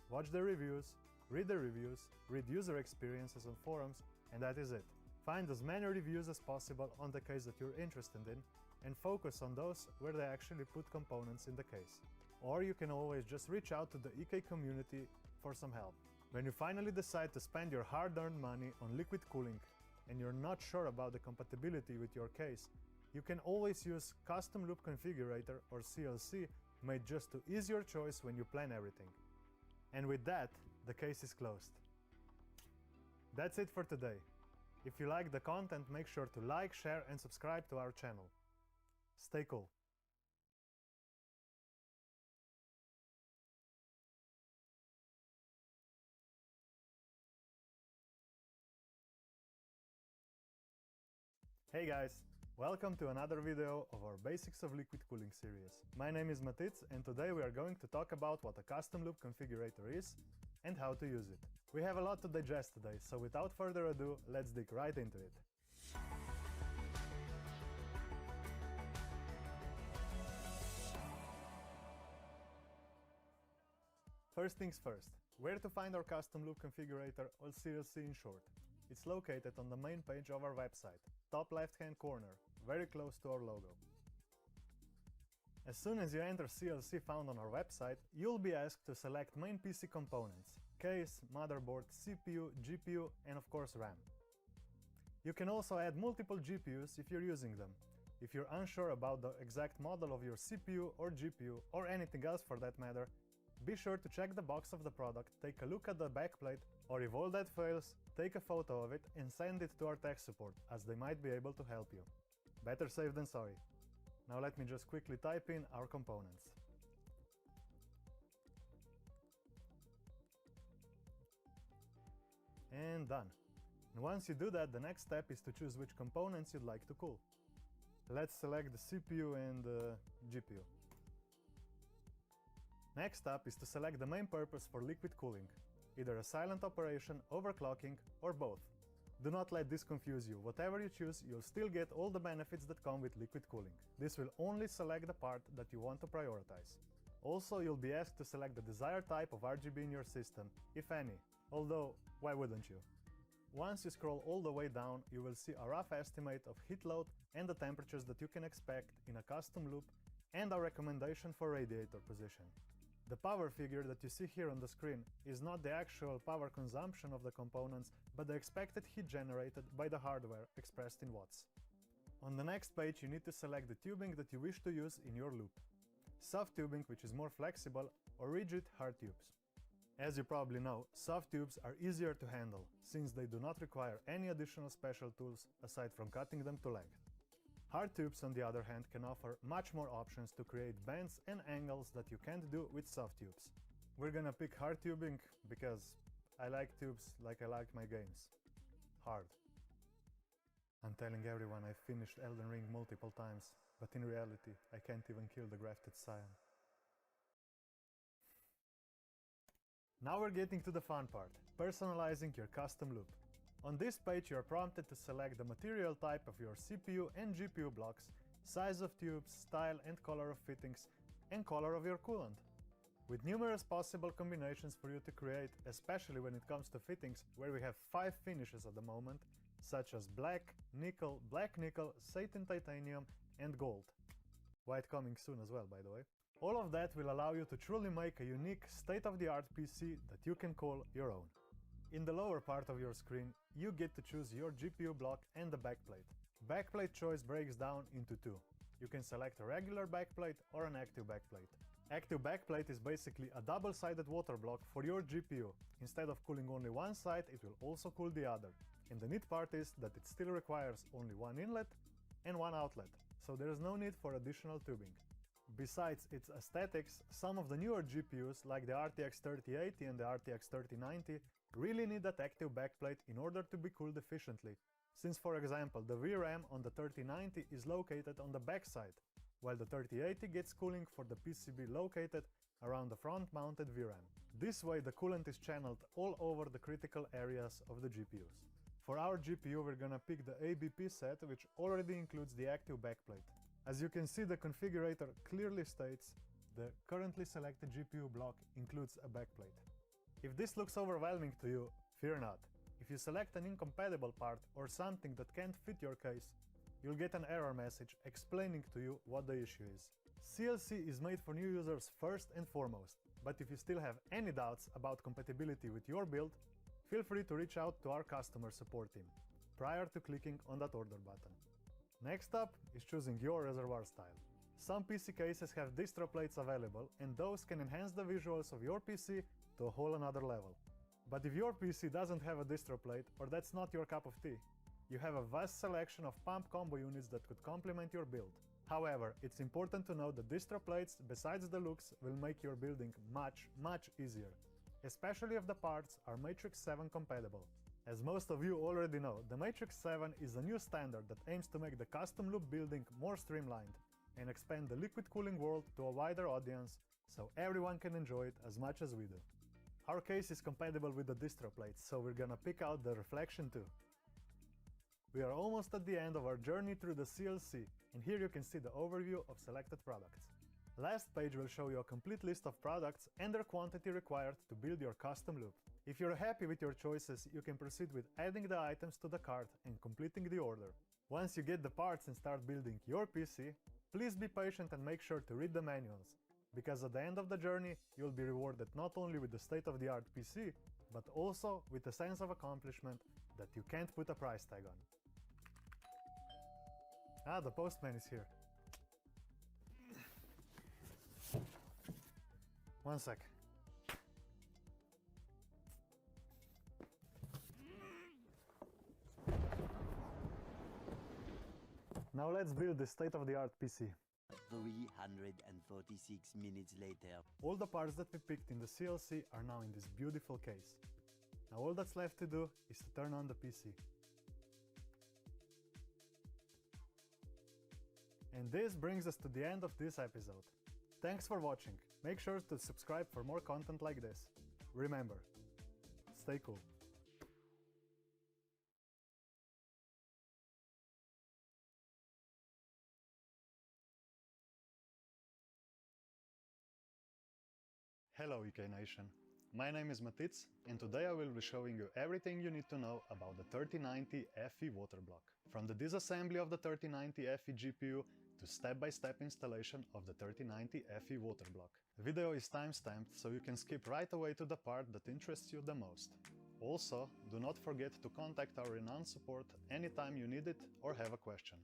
Watch the reviews, read user experiences on forums, and that is it. Find as many reviews as possible on the case that you're interested in, and focus on those where they actually put components in the case. Or you can always just reach out to the EK community for some help. When you finally decide to spend your hard-earned money on liquid cooling and you're not sure about the compatibility with your case, you can always use Custom Loop Configurator or CLC made just to ease your choice when you plan everything. And with that, the case is closed. That's it for today. If you like the content, make sure to like, share and subscribe to our channel. Stay cool. Hey guys, welcome to another video of our Basics of Liquid Cooling series. My name is Matic and today we are going to talk about what a custom loop configurator is and how to use it. We have a lot to digest today, so without further ado, let's dig right into it. First things first, where to find our custom loop configurator, or CLC in short. It's located on the main page of our website, top left hand corner, very close to our logo. As soon as you enter CLC found on our website, you'll be asked to select main PC components, case, motherboard, CPU, GPU and of course RAM. You can also add multiple GPUs if you're using them. If you're unsure about the exact model of your CPU or GPU or anything else for that matter, be sure to check the box of the product, take a look at the backplate, or if all that fails, take a photo of it and send it to our tech support, as they might be able to help you. Better safe than sorry. Now let me just quickly type in our components. And done. And once you do that, the next step is to choose which components you'd like to cool. Let's select the CPU and the GPU. Next up is to select the main purpose for liquid cooling, either a silent operation, overclocking, or both. Do not let this confuse you. Whatever you choose, you'll still get all the benefits that come with liquid cooling. This will only select the part that you want to prioritize. Also, you'll be asked to select the desired type of RGB in your system, if any. Although, why wouldn't you? Once you scroll all the way down, you will see a rough estimate of heat load and the temperatures that you can expect in a custom loop and a recommendation for radiator position. The power figure that you see here on the screen is not the actual power consumption of the components, but the expected heat generated by the hardware expressed in watts. On the next page, you need to select the tubing that you wish to use in your loop. Soft tubing, which is more flexible, or rigid hard tubes. As you probably know, soft tubes are easier to handle, since they do not require any additional special tools aside from cutting them to length. Hard tubes, on the other hand, can offer much more options to create bends and angles that you can't do with soft tubes. We're gonna pick hard tubing because I like tubes like I like my games. Hard. I'm telling everyone I've finished Elden Ring multiple times, but in reality, I can't even kill the grafted scion. Now we're getting to the fun part, personalizing your custom loop. On this page, you are prompted to select the material type of your CPU and GPU blocks, size of tubes, style and color of fittings, and color of your coolant. With numerous possible combinations for you to create, especially when it comes to fittings, where we have 5 finishes at the moment, such as black nickel, satin titanium, and gold. White coming soon as well, by the way. All of that will allow you to truly make a unique, state-of-the-art PC that you can call your own. In the lower part of your screen, you get to choose your GPU block and the backplate. Backplate choice breaks down into 2. You can select a regular backplate or an active backplate. Active backplate is basically a double-sided water block for your GPU. Instead of cooling only one side, it will also cool the other. And the neat part is that it still requires only one inlet and one outlet, so there is no need for additional tubing. Besides its aesthetics, some of the newer GPUs, like the RTX 3080 and the RTX 3090, really need that active backplate in order to be cooled efficiently, since for example the VRAM on the 3090 is located on the backside, while the 3080 gets cooling for the PCB located around the front-mounted VRAM. This way the coolant is channeled all over the critical areas of the GPUs. For our GPU we're gonna pick the ABP set, which already includes the active backplate. As you can see, the configurator clearly states the currently selected GPU block includes a backplate. If this looks overwhelming to you, fear not. If you select an incompatible part or something that can't fit your case, you'll get an error message explaining to you what the issue is. CLC is made for new users first and foremost, but if you still have any doubts about compatibility with your build, feel free to reach out to our customer support team prior to clicking on that order button. Next up is choosing your reservoir style. Some PC cases have distro plates available, and those can enhance the visuals of your PC to a whole another level. But if your PC doesn't have a distro plate, or that's not your cup of tea, you have a vast selection of pump combo units that could complement your build. However, it's important to note that distro plates, besides the looks, will make your building much easier, especially if the parts are Matrix 7 compatible. As most of you already know, the Matrix 7 is a new standard that aims to make the custom loop building more streamlined and expand the liquid cooling world to a wider audience so everyone can enjoy it as much as we do. Our case is compatible with the distro plates, so we're gonna pick out the reflection too. We are almost at the end of our journey through the CLC, and here you can see the overview of selected products. Last page will show you a complete list of products and their quantity required to build your custom loop. If you're happy with your choices, you can proceed with adding the items to the cart and completing the order. Once you get the parts and start building your PC, please be patient and make sure to read the manuals, because at the end of the journey, you'll be rewarded not only with the state-of-the-art PC, but also with a sense of accomplishment that you can't put a price tag on. Ah, the postman is here. One sec. Now let's build the state-of-the-art PC. 346 minutes later. All the parts that we picked in the CLC are now in this beautiful case. Now all that's left to do is to turn on the PC. And this brings us to the end of this episode. Thanks for watching. Make sure to subscribe for more content like this. Remember, stay cool. Hello EK Nation, my name is Matic and today I will be showing you everything you need to know about the 3090 FE water block. From the disassembly of the 3090 FE GPU to step-by-step installation of the 3090 FE water block. The video is time-stamped so you can skip right away to the part that interests you the most. Also, do not forget to contact our renowned support anytime you need it or have a question.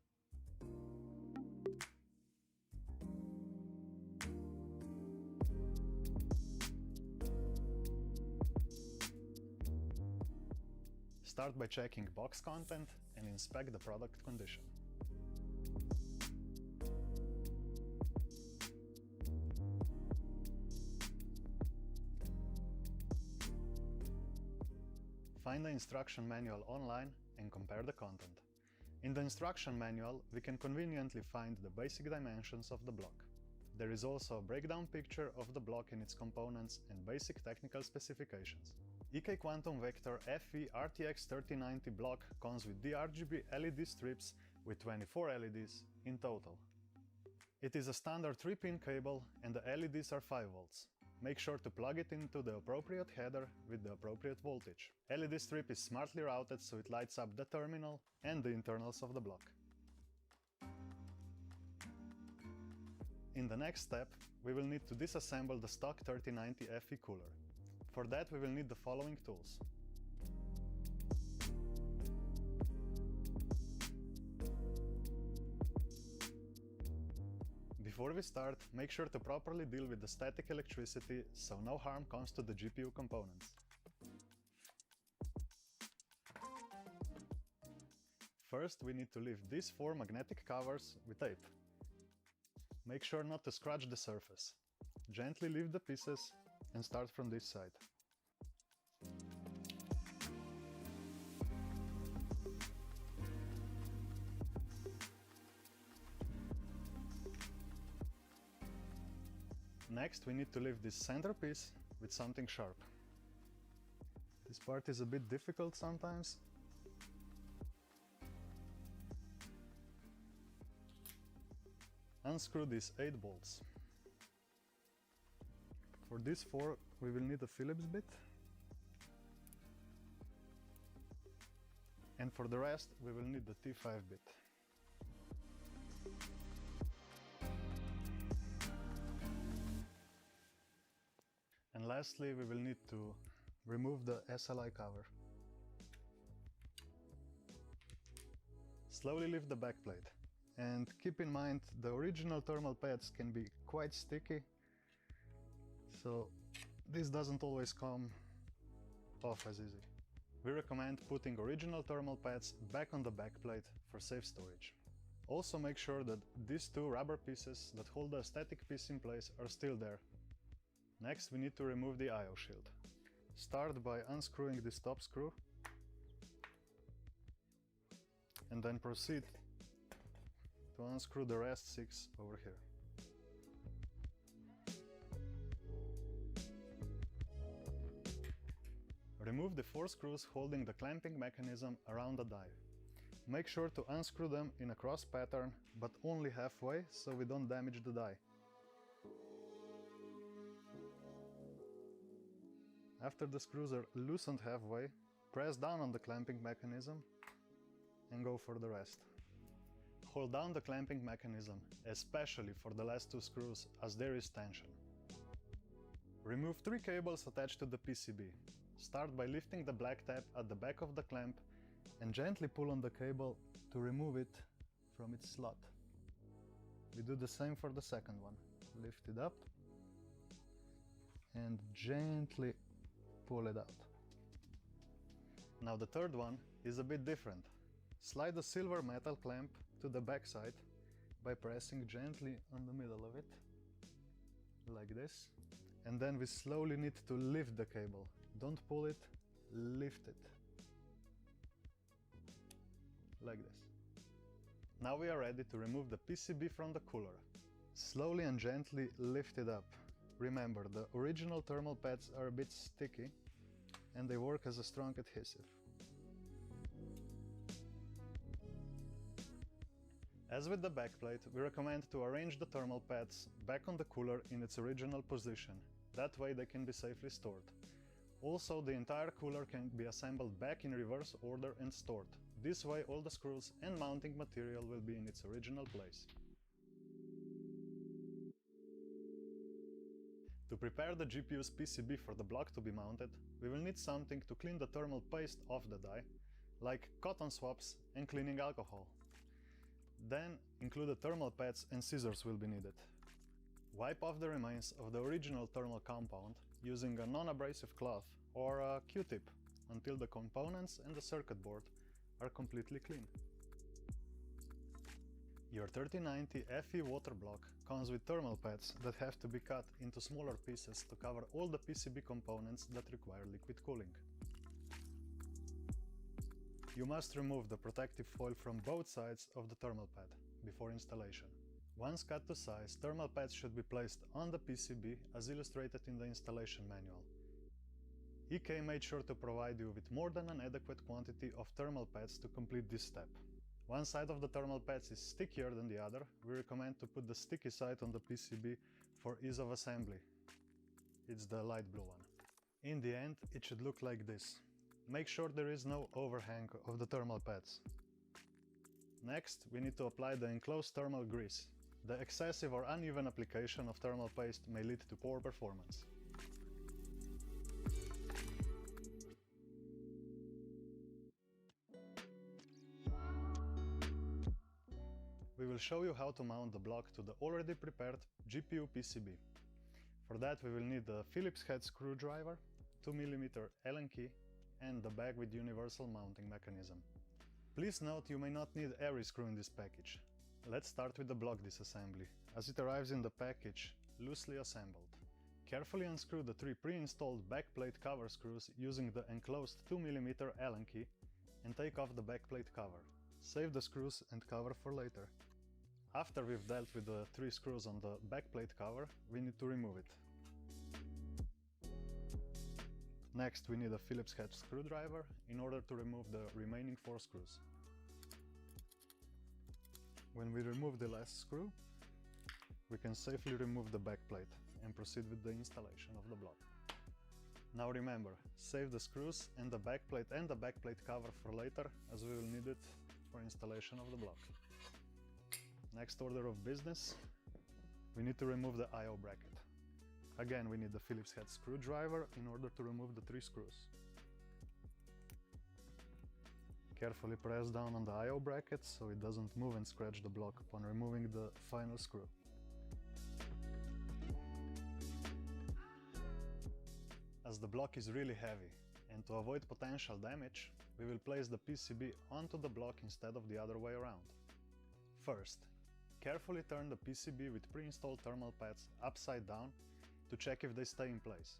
Start by checking box content and inspect the product condition. Find the instruction manual online and compare the content. In the instruction manual, we can conveniently find the basic dimensions of the block. There is also a breakdown picture of the block and its components and basic technical specifications. EK Quantum Vector FE RTX 3090 block comes with d-rgb LED strips with 24 LEDs in total. It is a standard 3-pin cable and the LEDs are 5 volts. Make sure to plug it into the appropriate header with the appropriate voltage. LED strip is smartly routed so it lights up the terminal and the internals of the block. In the next step, we will need to disassemble the stock 3090 FE cooler. For that we will need the following tools. Before we start, make sure to properly deal with the static electricity so no harm comes to the GPU components. First, we need to lift these 4 magnetic covers with tape. Make sure not to scratch the surface. Gently lift the pieces and start from this side. Next, we need to lift this centerpiece with something sharp. This part is a bit difficult sometimes. Unscrew these 8 bolts. For these 4 we will need a Phillips bit, and for the rest we will need the T5 bit. And lastly we will need to remove the SLI cover. Slowly lift the backplate, and keep in mind the original thermal pads can be quite sticky, so this doesn't always come off as easy. We recommend putting original thermal pads back on the backplate for safe storage. Also make sure that these 2 rubber pieces that hold the static piece in place are still there. Next we need to remove the I/O shield. Start by unscrewing this top screw and then proceed to unscrew the rest 6 over here. Remove the 4 screws holding the clamping mechanism around the die. Make sure to unscrew them in a cross pattern, but only halfway so we don't damage the die. After the screws are loosened halfway, press down on the clamping mechanism and go for the rest. Hold down the clamping mechanism, especially for the last 2 screws, as there is tension. Remove 3 cables attached to the PCB. Start by lifting the black tab at the back of the clamp and gently pull on the cable to remove it from its slot. We do the same for the second one. Lift it up and gently pull it out. Now the third one is a bit different. Slide the silver metal clamp to the back side by pressing gently on the middle of it, like this. And then we slowly need to lift the cable. Don't pull it, lift it. Like this. Now we are ready to remove the PCB from the cooler. Slowly and gently lift it up. Remember, the original thermal pads are a bit sticky and they work as a strong adhesive. As with the backplate, we recommend to arrange the thermal pads back on the cooler in its original position. that way they can be safely stored. Also, the entire cooler can be assembled back in reverse order and stored. This way all the screws and mounting material will be in its original place. To prepare the GPU's PCB for the block to be mounted, we will need something to clean the thermal paste off the die, like cotton swabs and cleaning alcohol. Then, included thermal pads and scissors will be needed. Wipe off the remains of the original thermal compound using a non-abrasive cloth or a Q-tip until the components and the circuit board are completely clean. Your 3090 EK-Waterblock comes with thermal pads that have to be cut into smaller pieces to cover all the PCB components that require liquid cooling. You must remove the protective foil from both sides of the thermal pad before installation. Once cut to size, thermal pads should be placed on the PCB as illustrated in the installation manual. EK made sure to provide you with more than an adequate quantity of thermal pads to complete this step. One side of the thermal pads is stickier than the other. We recommend to put the sticky side on the PCB for ease of assembly. It's the light blue one. In the end, it should look like this. Make sure there is no overhang of the thermal pads. Next, we need to apply the enclosed thermal grease. The excessive or uneven application of thermal paste may lead to poor performance. We will show you how to mount the block to the already prepared GPU PCB. For that we will need a Phillips head screwdriver, 2mm Allen key and the bag with universal mounting mechanism. Please note you may not need every screw in this package. Let's start with the block disassembly, as it arrives in the package loosely assembled. Carefully unscrew the 3 pre-installed backplate cover screws using the enclosed 2mm Allen key and take off the backplate cover. Save the screws and cover for later. After we've dealt with the 3 screws on the backplate cover, we need to remove it. Next we need a Phillips head screwdriver in order to remove the remaining 4 screws. When we remove the last screw, we can safely remove the backplate and proceed with the installation of the block. Now remember, save the screws and the backplate cover for later, as we will need it for installation of the block. Next order of business, we need to remove the I/O bracket. Again, we need the Phillips head screwdriver in order to remove the 3 screws. Carefully press down on the I/O bracket so it doesn't move and scratch the block upon removing the final screw. As the block is really heavy, and to avoid potential damage, we will place the PCB onto the block instead of the other way around. First, carefully turn the PCB with pre-installed thermal pads upside down to check if they stay in place.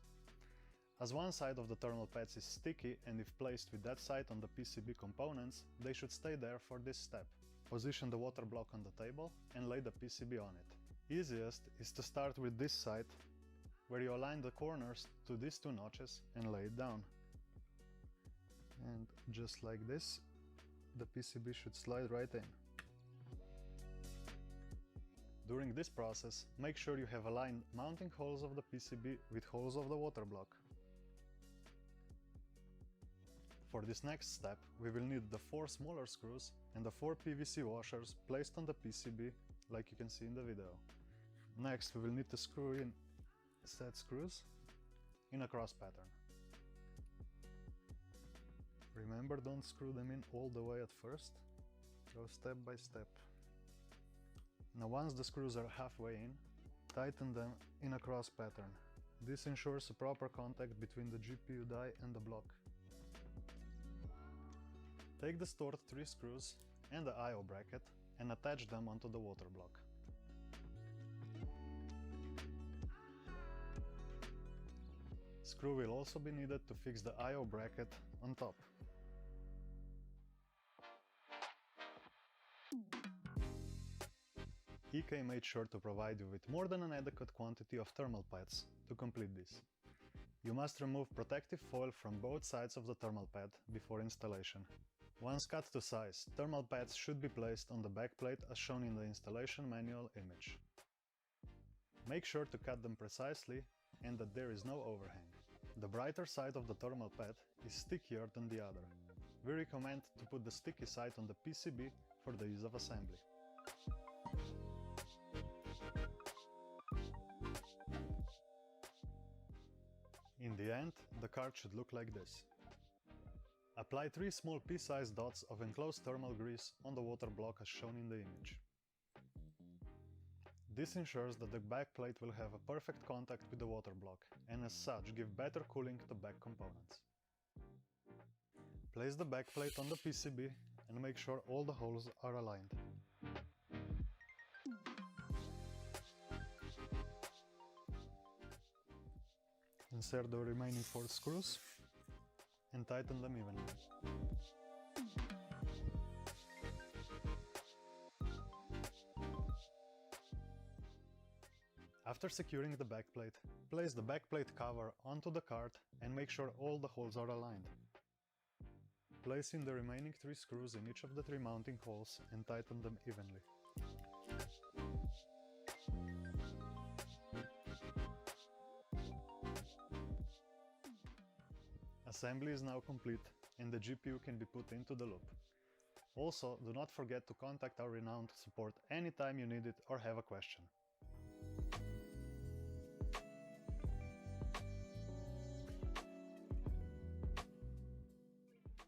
As one side of the thermal pads is sticky and if placed with that side on the PCB components, they should stay there for this step. Position the water block on the table and lay the PCB on it. Easiest is to start with this side, where you align the corners to these 2 notches and lay it down. And just like this, the PCB should slide right in. During this process, make sure you have aligned mounting holes of the PCB with holes of the water block. For this next step, we will need the 4 smaller screws and the 4 PVC washers placed on the PCB, like you can see in the video. Next, we will need to screw in set screws in a cross pattern. Remember, don't screw them in all the way at first, go step by step. Now once the screws are halfway in, tighten them in a cross pattern. This ensures a proper contact between the GPU die and the block. Take the stored 3 screws and the I/O bracket and attach them onto the water block. Screw will also be needed to fix the I/O bracket on top. EK made sure to provide you with more than an adequate quantity of thermal pads to complete this. You must remove protective foil from both sides of the thermal pad before installation. Once cut to size, thermal pads should be placed on the backplate as shown in the installation manual image. Make sure to cut them precisely and that there is no overhang. The brighter side of the thermal pad is stickier than the other. We recommend to put the sticky side on the PCB for the ease of assembly. In the end, the card should look like this. Apply 3 small pea-sized dots of enclosed thermal grease on the water block as shown in the image. This ensures that the backplate will have a perfect contact with the water block and as such give better cooling to back components. Place the backplate on the PCB and make sure all the holes are aligned. Insert the remaining 4 screws and tighten them evenly. After securing the backplate, place the backplate cover onto the card and make sure all the holes are aligned. Place in the remaining 3 screws in each of the 3 mounting holes and tighten them evenly. Assembly is now complete and the GPU can be put into the loop. Also, do not forget to contact our renowned support anytime you need it or have a question.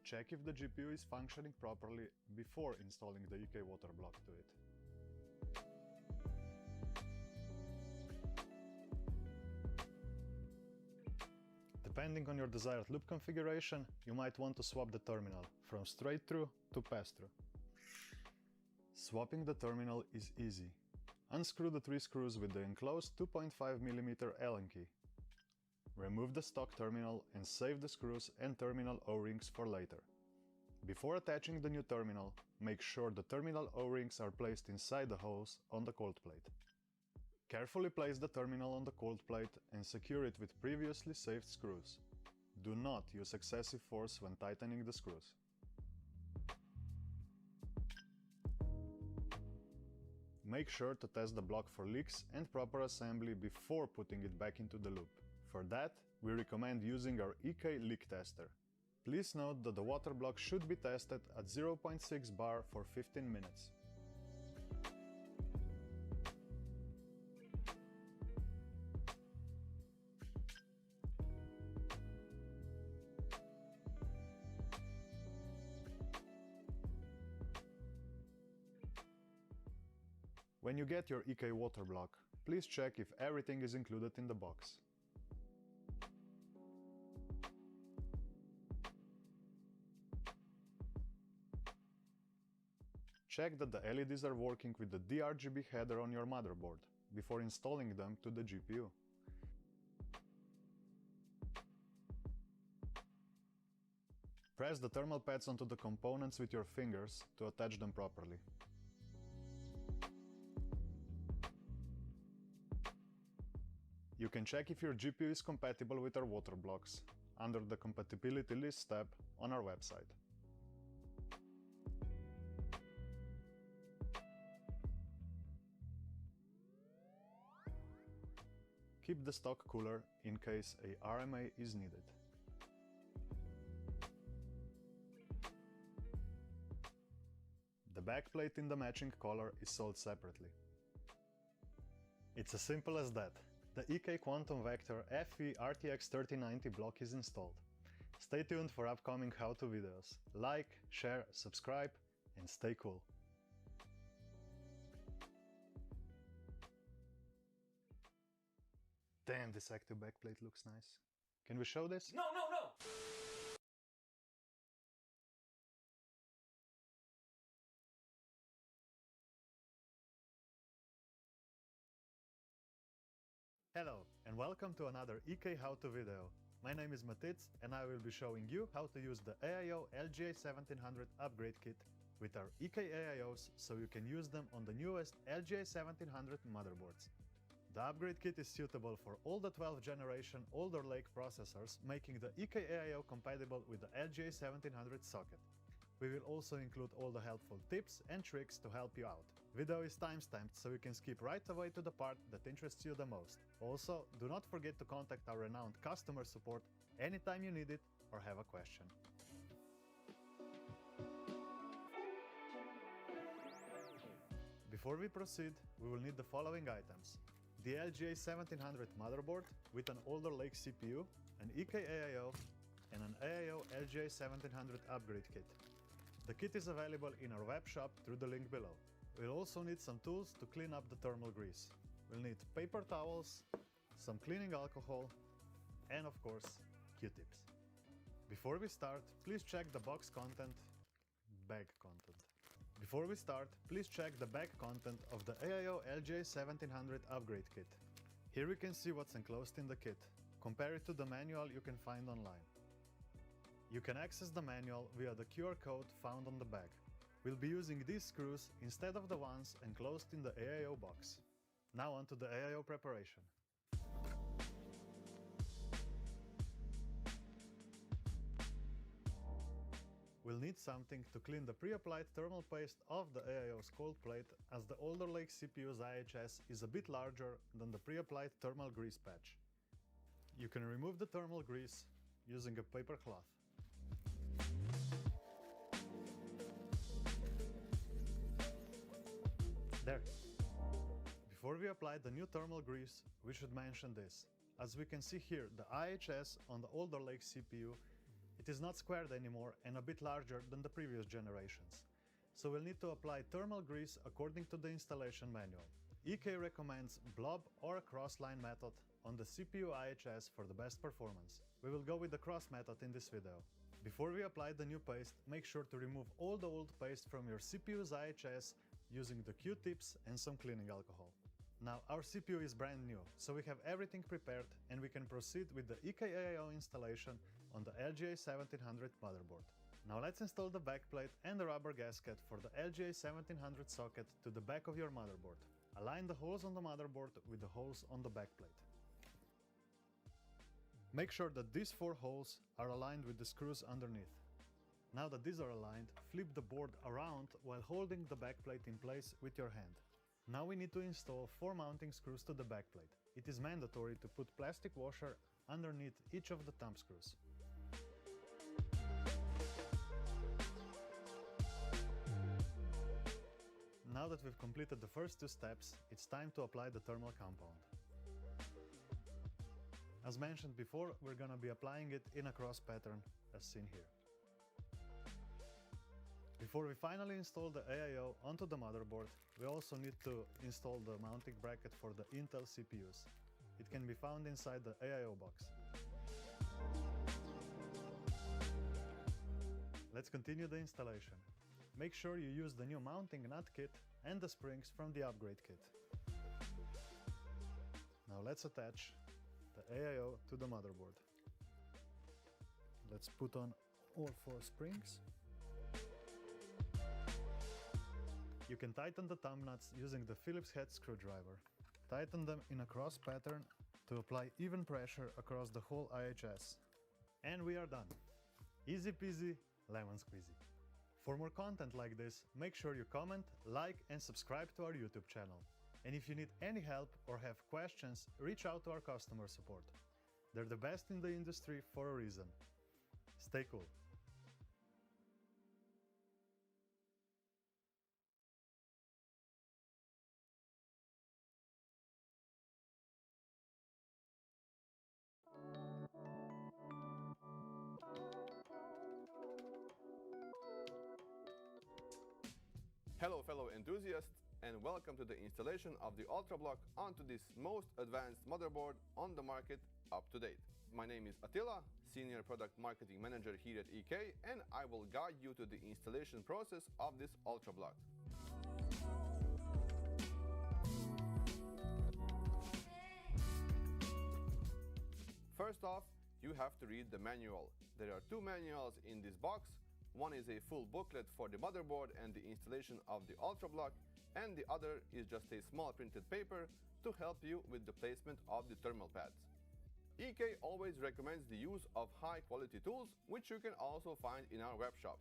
Check if the GPU is functioning properly before installing the EK-Waterblock to it. Depending on your desired loop configuration, you might want to swap the terminal from straight through to pass-through. Swapping the terminal is easy. Unscrew the 3 screws with the enclosed 2.5mm Allen key. Remove the stock terminal and save the screws and terminal O-rings for later. Before attaching the new terminal, make sure the terminal O-rings are placed inside the holes on the cold plate. Carefully place the terminal on the cold plate and secure it with previously saved screws. Do not use excessive force when tightening the screws. Make sure to test the block for leaks and proper assembly before putting it back into the loop. For that, we recommend using our EK leak tester. Please note that the water block should be tested at 0.6 bar for 15 minutes. When you get your EK-Waterblock, please check if everything is included in the box. Check that the LEDs are working with the d-rgb header on your motherboard before installing them to the GPU. Press the thermal pads onto the components with your fingers to attach them properly. You can check if your GPU is compatible with our water blocks under the compatibility list tab on our website. Keep the stock cooler in case a RMA is needed. The backplate in the matching color is sold separately. It's as simple as that. The EK Quantum Vector FE RTX 3090 block is installed. Stay tuned for upcoming how-to videos. Like, share, subscribe, and stay cool. Damn, this active backplate looks nice. Can we show this? No, no, no! Hello, and welcome to another EK how-to video. My name is Matitz, and I will be showing you how to use the AIO LGA1700 upgrade kit with our EK-AIOs so you can use them on the newest LGA1700 motherboards. The upgrade kit is suitable for all the 12th generation Alder Lake processors, making the EK-AIO compatible with the LGA1700 socket. We will also include all the helpful tips and tricks to help you out. Video is timestamped so you can skip right away to the part that interests you the most. Also, do not forget to contact our renowned customer support anytime you need it or have a question. Before we proceed, we will need the following items: the LGA1700 motherboard with an Alder Lake CPU, an EK-AIO, and an AIO LGA1700 upgrade kit. The kit is available in our web shop through the link below. We'll also need some tools to clean up the thermal grease. We'll need paper towels, some cleaning alcohol, and of course, Q-tips. Before we start, please check the bag content. Before we start, please check the bag content of the AIO LGA1700 upgrade kit. Here we can see what's enclosed in the kit. Compare it to the manual you can find online. You can access the manual via the QR code found on the bag. We'll be using these screws instead of the ones enclosed in the AIO box. Now on to the AIO preparation. We'll need something to clean the pre-applied thermal paste off the AIO's cold plate, as the Alder Lake CPU's IHS is a bit larger than the pre-applied thermal grease patch. You can remove the thermal grease using a paper cloth. There. Before we apply the new thermal grease, we should mention this. As we can see here, the IHS on the Alder Lake CPU, it is not squared anymore and a bit larger than the previous generations. So we'll need to apply thermal grease according to the installation manual. EK recommends blob or a cross-line method on the CPU IHS for the best performance. We will go with the cross method in this video. Before we apply the new paste, make sure to remove all the old paste from your CPU's IHS using the Q-tips and some cleaning alcohol. Now our CPU is brand new, so we have everything prepared and we can proceed with the EK-AIO installation on the LGA1700 motherboard. Now let's install the backplate and the rubber gasket for the LGA1700 socket to the back of your motherboard. Align the holes on the motherboard with the holes on the backplate. Make sure that these 4 holes are aligned with the screws underneath. Now that these are aligned, flip the board around while holding the backplate in place with your hand. Now we need to install 4 mounting screws to the backplate. It is mandatory to put plastic washer underneath each of the thumb screws. Now that we've completed the first 2 steps, it's time to apply the thermal compound. As mentioned before, we're gonna be applying it in a cross pattern as seen here. Before we finally install the AIO onto the motherboard, we also need to install the mounting bracket for the Intel CPUs. It can be found inside the AIO box. Let's continue the installation. Make sure you use the new mounting nut kit and the springs from the upgrade kit. Now let's attach the AIO to the motherboard. Let's put on all 4 springs. You can tighten the thumb nuts using the Phillips head screwdriver. Tighten them in a cross pattern to apply even pressure across the whole IHS. And we are done. Easy peasy, lemon squeezy. For more content like this, make sure you comment, like and subscribe to our YouTube channel. And if you need any help or have questions, reach out to our customer support. They're the best in the industry for a reason. Stay cool. Hello fellow enthusiasts, and welcome to the installation of the Ultrablock onto this most advanced motherboard on the market up to date. My name is Attila, Senior Product Marketing Manager here at EK, and I will guide you to the installation process of this Ultrablock. First off, you have to read the manual. There are 2 manuals in this box. One is a full booklet for the motherboard and the installation of the Ultrablock, and the other is just a small printed paper to help you with the placement of the thermal pads. EK always recommends the use of high quality tools, which you can also find in our web shop.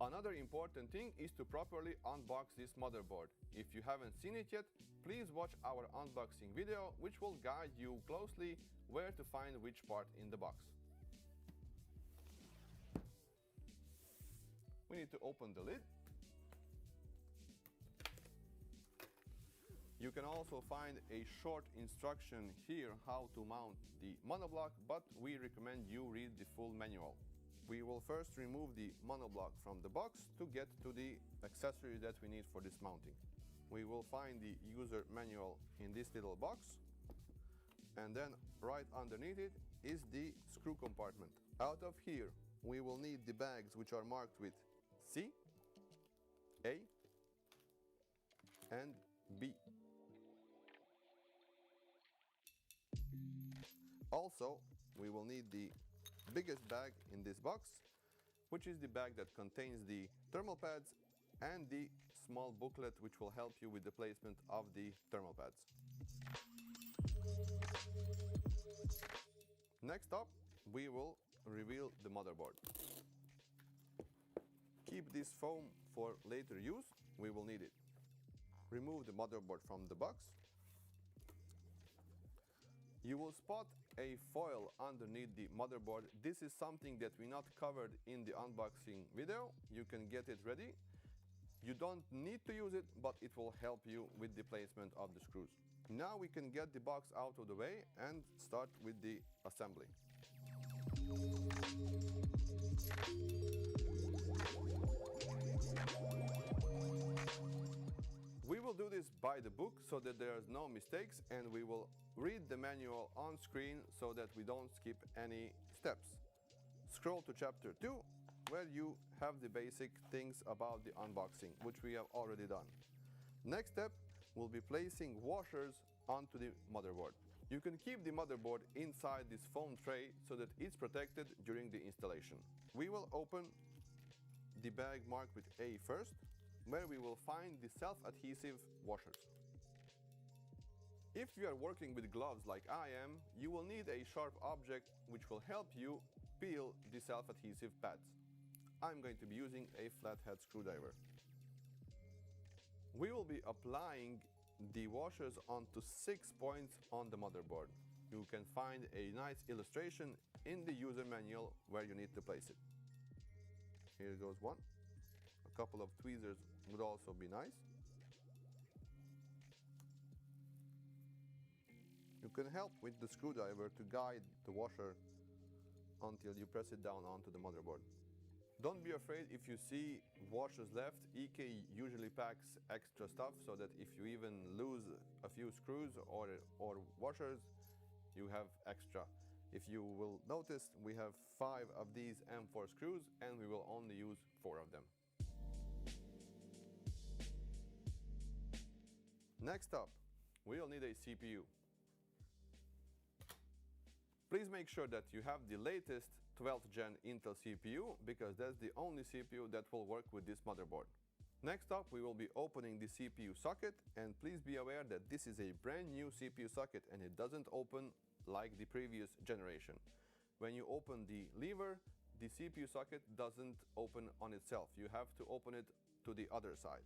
Another important thing is to properly unbox this motherboard. If you haven't seen it yet, please watch our unboxing video, which will guide you closely where to find which part in the box. We need to open the lid. You can also find a short instruction here how to mount the monoblock, but we recommend you read the full manual. We will first remove the monoblock from the box to get to the accessories that we need for this mounting. We will find the user manual in this little box, and then right underneath it is the screw compartment. Out of here we will need the bags which are marked with C, A and B. Also, we will need the biggest bag in this box, which is the bag that contains the thermal pads and the small booklet which will help you with the placement of the thermal pads. Next up, we will reveal the motherboard. Keep this foam for later use, we will need it. Remove the motherboard from the box. You will spot a foil underneath the motherboard. This is something that we not covered in the unboxing video. You can get it ready. You don't need to use it, but it will help you with the placement of the screws. Now we can get the box out of the way and start with the assembly. We will do this by the book so that there are no mistakes, and we will read the manual on screen so that we don't skip any steps. Scroll to chapter 2, where you have the basic things about the unboxing, which we have already done. Next step will be placing washers onto the motherboard. You can keep the motherboard inside this foam tray so that it's protected during the installation. We will open the bag marked with A first, where we will find the self-adhesive washers. If you are working with gloves like I am, you will need a sharp object which will help you peel the self-adhesive pads. I'm going to be using a flathead screwdriver. We will be applying the washers onto 6 points on the motherboard. You can find a nice illustration in the user manual where you need to place it. Here goes one. A couple of tweezers would also be nice. You can help with the screwdriver to guide the washer until you press it down onto the motherboard. Don't be afraid if you see washers left. EK usually packs extra stuff so that if you even lose a few screws or washers, you have extra. If you will notice, we have 5 of these M4 screws and we will only use 4 of them. Next up, we'll need a CPU. Please make sure that you have the latest 12th gen Intel CPU, because that's the only CPU that will work with this motherboard. Next up, we will be opening the CPU socket, and please be aware that this is a brand new CPU socket and it doesn't open like the previous generation. When you open the lever, the CPU socket doesn't open on itself. You have to open it to the other side.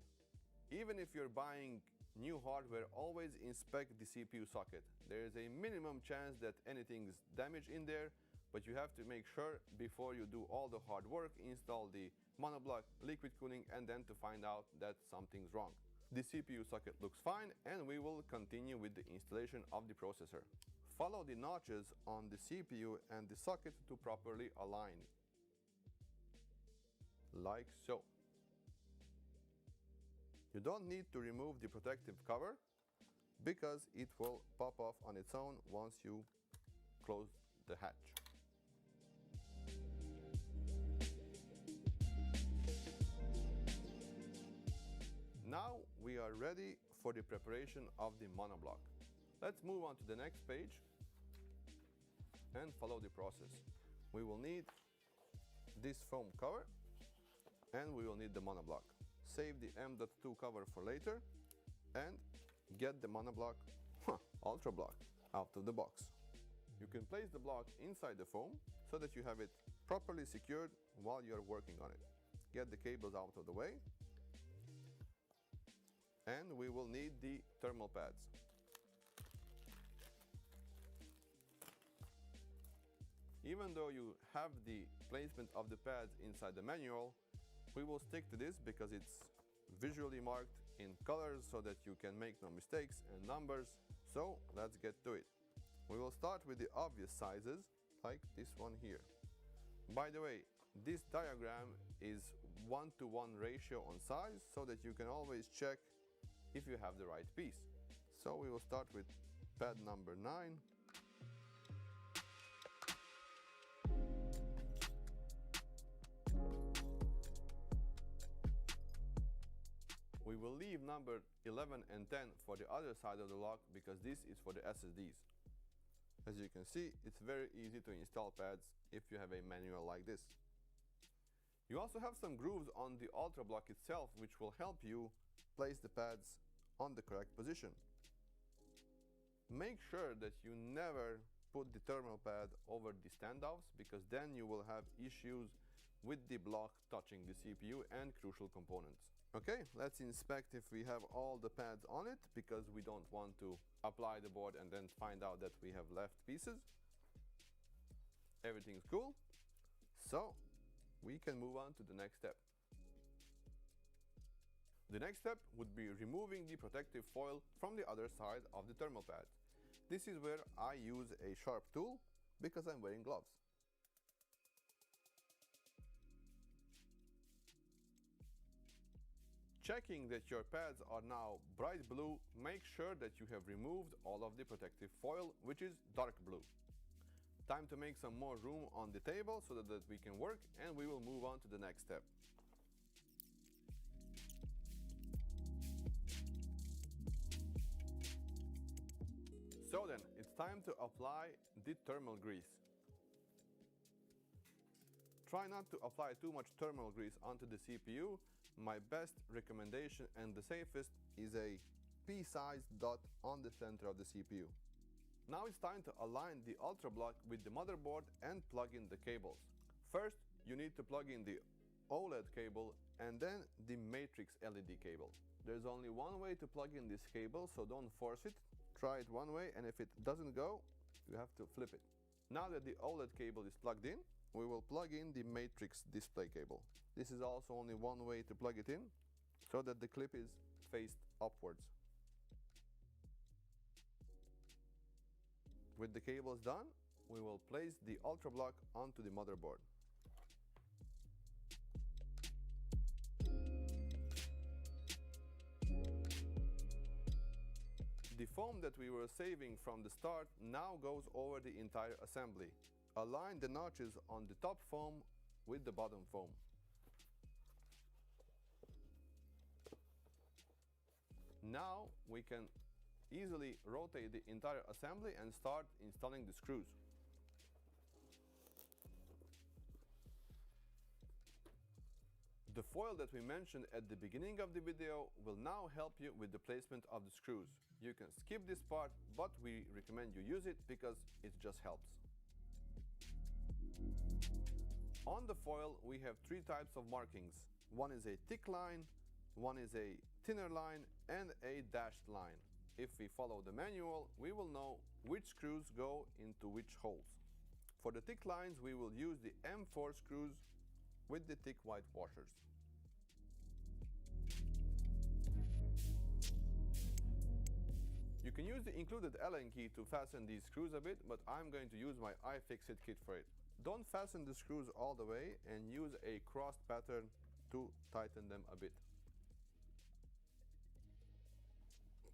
Even if you're buying new hardware, always inspect the CPU socket. There is a minimum chance that anything's damaged in there, but you have to make sure before you do all the hard work, install the monoblock, liquid cooling, and then to find out that something's wrong. The CPU socket looks fine, and we will continue with the installation of the processor. Follow the notches on the CPU and the socket to properly align, like so. You don't need to remove the protective cover because it will pop off on its own once you close the hatch. Now we are ready for the preparation of the monoblock. Let's move on to the next page and follow the process. We will need this foam cover and we will need the monoblock. Save the M.2 cover for later and get the monoblock Ultrablock out of the box. You can place the block inside the foam so that you have it properly secured while you are working on it. get the cables out of the way. And we will need the thermal pads. Even though you have the placement of the pads inside the manual, we will stick to this because it's visually marked in colors so that you can make no mistakes and numbers. So let's get to it. We will start with the obvious sizes, like this one here. By the way, this diagram is 1:1 ratio on size so that you can always check if you have the right piece. So we will start with pad number 9. We will leave number 11 and 10 for the other side of the lock because this is for the SSDs. As you can see, it's very easy to install pads if you have a manual like this. You also have some grooves on the Ultrablock itself which will help you place the pads on the correct position. Make sure that you never put the thermal pad over the standoffs because then you will have issues with the block touching the CPU and crucial components. Okay, let's inspect if we have all the pads on it because we don't want to apply the board and then find out that we have left pieces. Everything's cool, so we can move on to the next step. The next step would be removing the protective foil from the other side of the thermal pad. This is where I use a sharp tool because I'm wearing gloves. Checking that your pads are now bright blue, make sure that you have removed all of the protective foil, which is dark blue. Time to make some more room on the table so that we can work, and we will move on to the next step. So then, it's time to apply the thermal grease. Try not to apply too much thermal grease onto the CPU. My best recommendation and the safest is a pea-sized dot on the center of the CPU. Now it's time to align the Ultrablock with the motherboard and plug in the cables. First, you need to plug in the OLED cable and then the matrix LED cable. There's only one way to plug in this cable, so don't force it. Try it one way, and if it doesn't go, you have to flip it. Now that the OLED cable is plugged in, we will plug in the matrix display cable. This is also only one way to plug it in, so that the clip is faced upwards. With the cables done, we will place the Ultrablock onto the motherboard. The foam that we were saving from the start now goes over the entire assembly. Align the notches on the top foam with the bottom foam. Now we can easily rotate the entire assembly and start installing the screws. The foil that we mentioned at the beginning of the video will now help you with the placement of the screws. You can skip this part, but we recommend you use it because it just helps. On the foil, we have three types of markings. One is a thick line, one is a thinner line, and a dashed line. If we follow the manual, we will know which screws go into which holes. For the thick lines, we will use the M4 screws with the thick white washers. You can use the included Allen key to fasten these screws a bit, but I'm going to use my iFixit kit for it. Don't fasten the screws all the way and use a crossed pattern to tighten them a bit.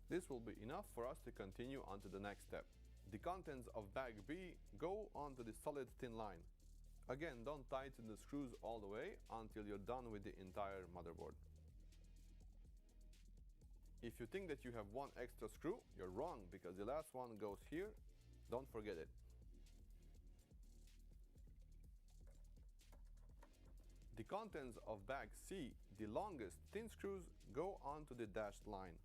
This will be enough for us to continue on to the next step. The contents of bag B go onto the solid thin line. Again, don't tighten the screws all the way until you're done with the entire motherboard. If you think that you have one extra screw, you're wrong because the last one goes here. Don't forget it. The contents of bag C, the longest thin screws, go onto the dashed line.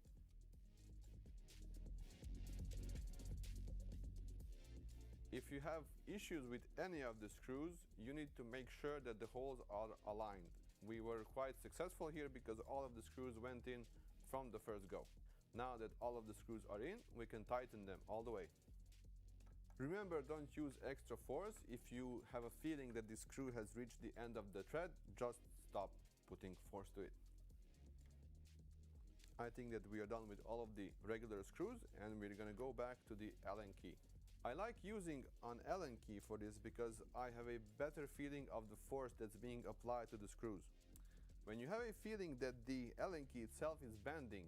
If you have issues with any of the screws, you need to make sure that the holes are aligned. We were quite successful here because all of the screws went in from the first go. Now that all of the screws are in, we can tighten them all the way. Remember, don't use extra force. If you have a feeling that the screw has reached the end of the thread, just stop putting force to it. I think that we are done with all of the regular screws, and we're going to go back to the Allen key. I like using an Allen key for this because I have a better feeling of the force that's being applied to the screws. When you have a feeling that the Allen key itself is bending,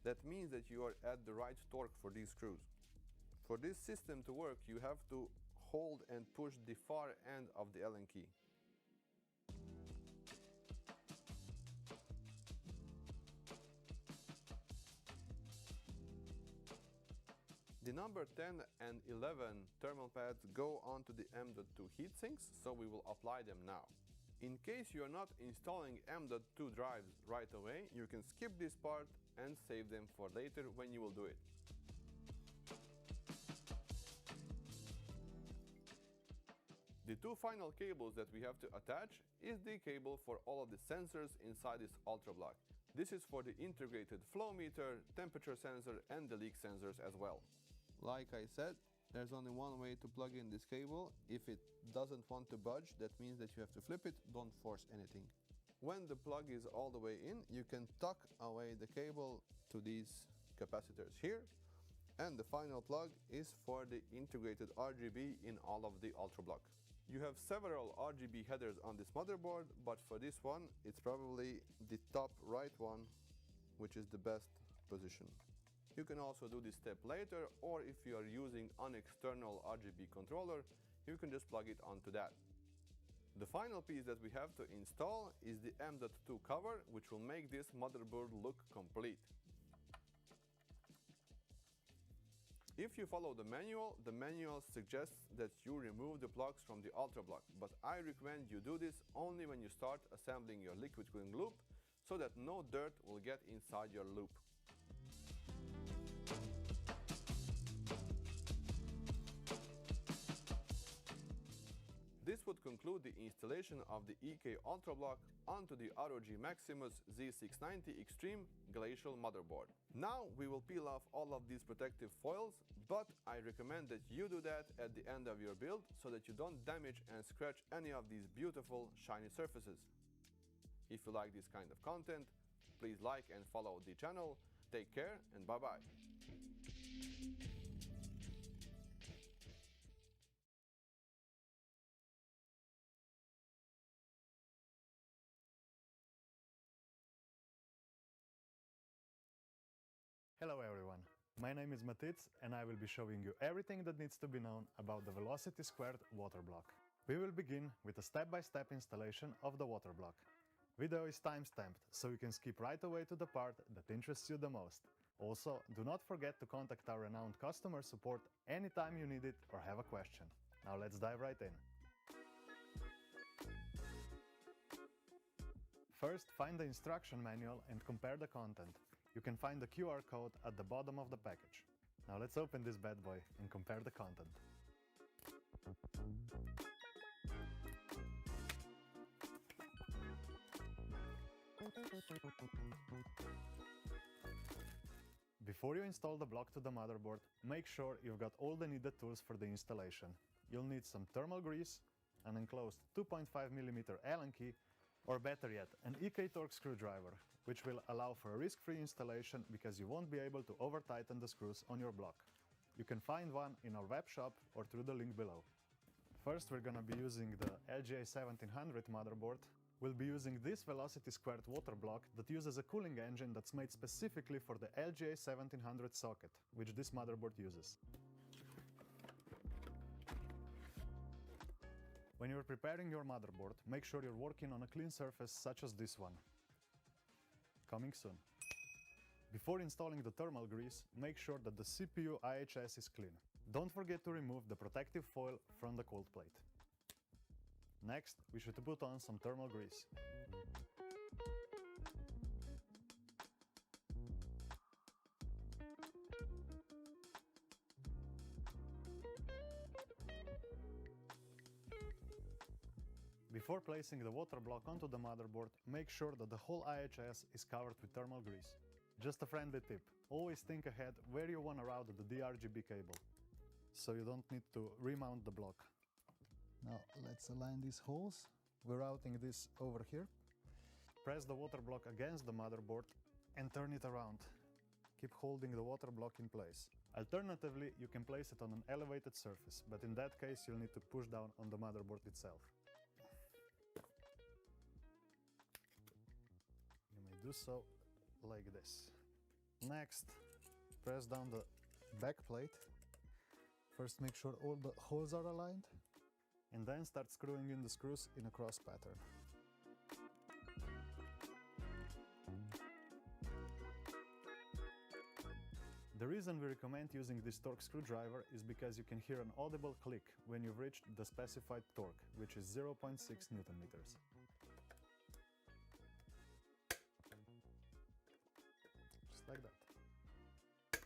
that means that you are at the right torque for these screws. For this system to work, you have to hold and push the far end of the Allen key. The number 10 and 11 thermal pads go onto the M.2 heatsinks, so we will apply them now. In case you are not installing M.2 drives right away, you can skip this part and save them for later when you will do it. The two final cables that we have to attach is the cable for all of the sensors inside this Ultrablock. This is for the integrated flow meter, temperature sensor and the leak sensors as well. Like I said, there's only one way to plug in this cable. If it doesn't want to budge, that means that you have to flip it, don't force anything. When the plug is all the way in, you can tuck away the cable to these capacitors here. And the final plug is for the integrated RGB in all of the Ultrablock. You have several RGB headers on this motherboard, but for this one, it's probably the top right one, which is the best position. You can also do this step later, or if you are using an external RGB controller, you can just plug it onto that. The final piece that we have to install is the M.2 cover, which will make this motherboard look complete. If you follow the manual suggests that you remove the plugs from the Ultrablock, but I recommend you do this only when you start assembling your liquid cooling loop, so that no dirt will get inside your loop. This would conclude the installation of the EK Ultrablock onto the ROG Maximus Z690 Extreme Glacial motherboard. Now we will peel off all of these protective foils, but I recommend that you do that at the end of your build so that you don't damage and scratch any of these beautiful shiny surfaces. If you like this kind of content, please like and follow the channel. Take care and bye-bye. Hello everyone, my name is Matic and I will be showing you everything that needs to be known about the Velocity² water block. We will begin with a step-by-step installation of the water block. Video is time-stamped, so you can skip right away to the part that interests you the most. Also, do not forget to contact our renowned customer support anytime you need it or have a question. Now let's dive right in. First, find the instruction manual and compare the content. You can find the QR code at the bottom of the package. Now let's open this bad boy and compare the content. Before you install the block to the motherboard, make sure you've got all the needed tools for the installation. You'll need some thermal grease, an enclosed 2.5mm Allen key, or better yet, an EK torque screwdriver, which will allow for a risk-free installation because you won't be able to over-tighten the screws on your block. You can find one in our web shop or through the link below. First, we're gonna be using the LGA1700 motherboard. We'll be using this Velocity² water block that uses a cooling engine that's made specifically for the LGA1700 socket, which this motherboard uses. When you're preparing your motherboard, make sure you're working on a clean surface such as this one. Coming soon. Before installing the thermal grease, make sure that the CPU IHS is clean. Don't forget to remove the protective foil from the cold plate. Next, we should put on some thermal grease. Before placing the water block onto the motherboard, make sure that the whole IHS is covered with thermal grease. Just a friendly tip, always think ahead where you want to route the d-rgb cable, so you don't need to remount the block. Now let's align these holes. We're routing this over here. Press the water block against the motherboard and turn it around. Keep holding the water block in place. Alternatively, you can place it on an elevated surface, but in that case you'll need to push down on the motherboard itself. You may do so like this. Next, press down the back plate. First make sure all the holes are aligned, and then start screwing in the screws in a cross pattern. The reason we recommend using this torque screwdriver is because you can hear an audible click when you've reached the specified torque, which is 0.6 Newton meters. Just like that.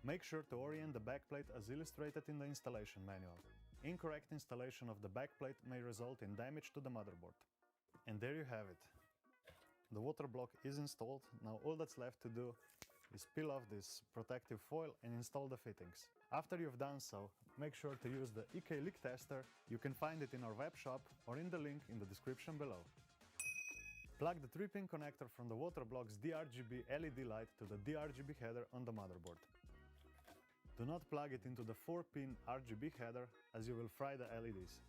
Make sure to orient the backplate as illustrated in the installation manual. Incorrect installation of the backplate may result in damage to the motherboard. And there you have it. The water block is installed. Now all that's left to do is peel off this protective foil and install the fittings. After you've done so, make sure to use the EK leak tester. You can find it in our web shop or in the link in the description below. Plug the 3-pin connector from the water block's d-rgb LED light to the d-rgb header on the motherboard. Do not plug it into the 4-pin RGB header, as you will fry the LEDs.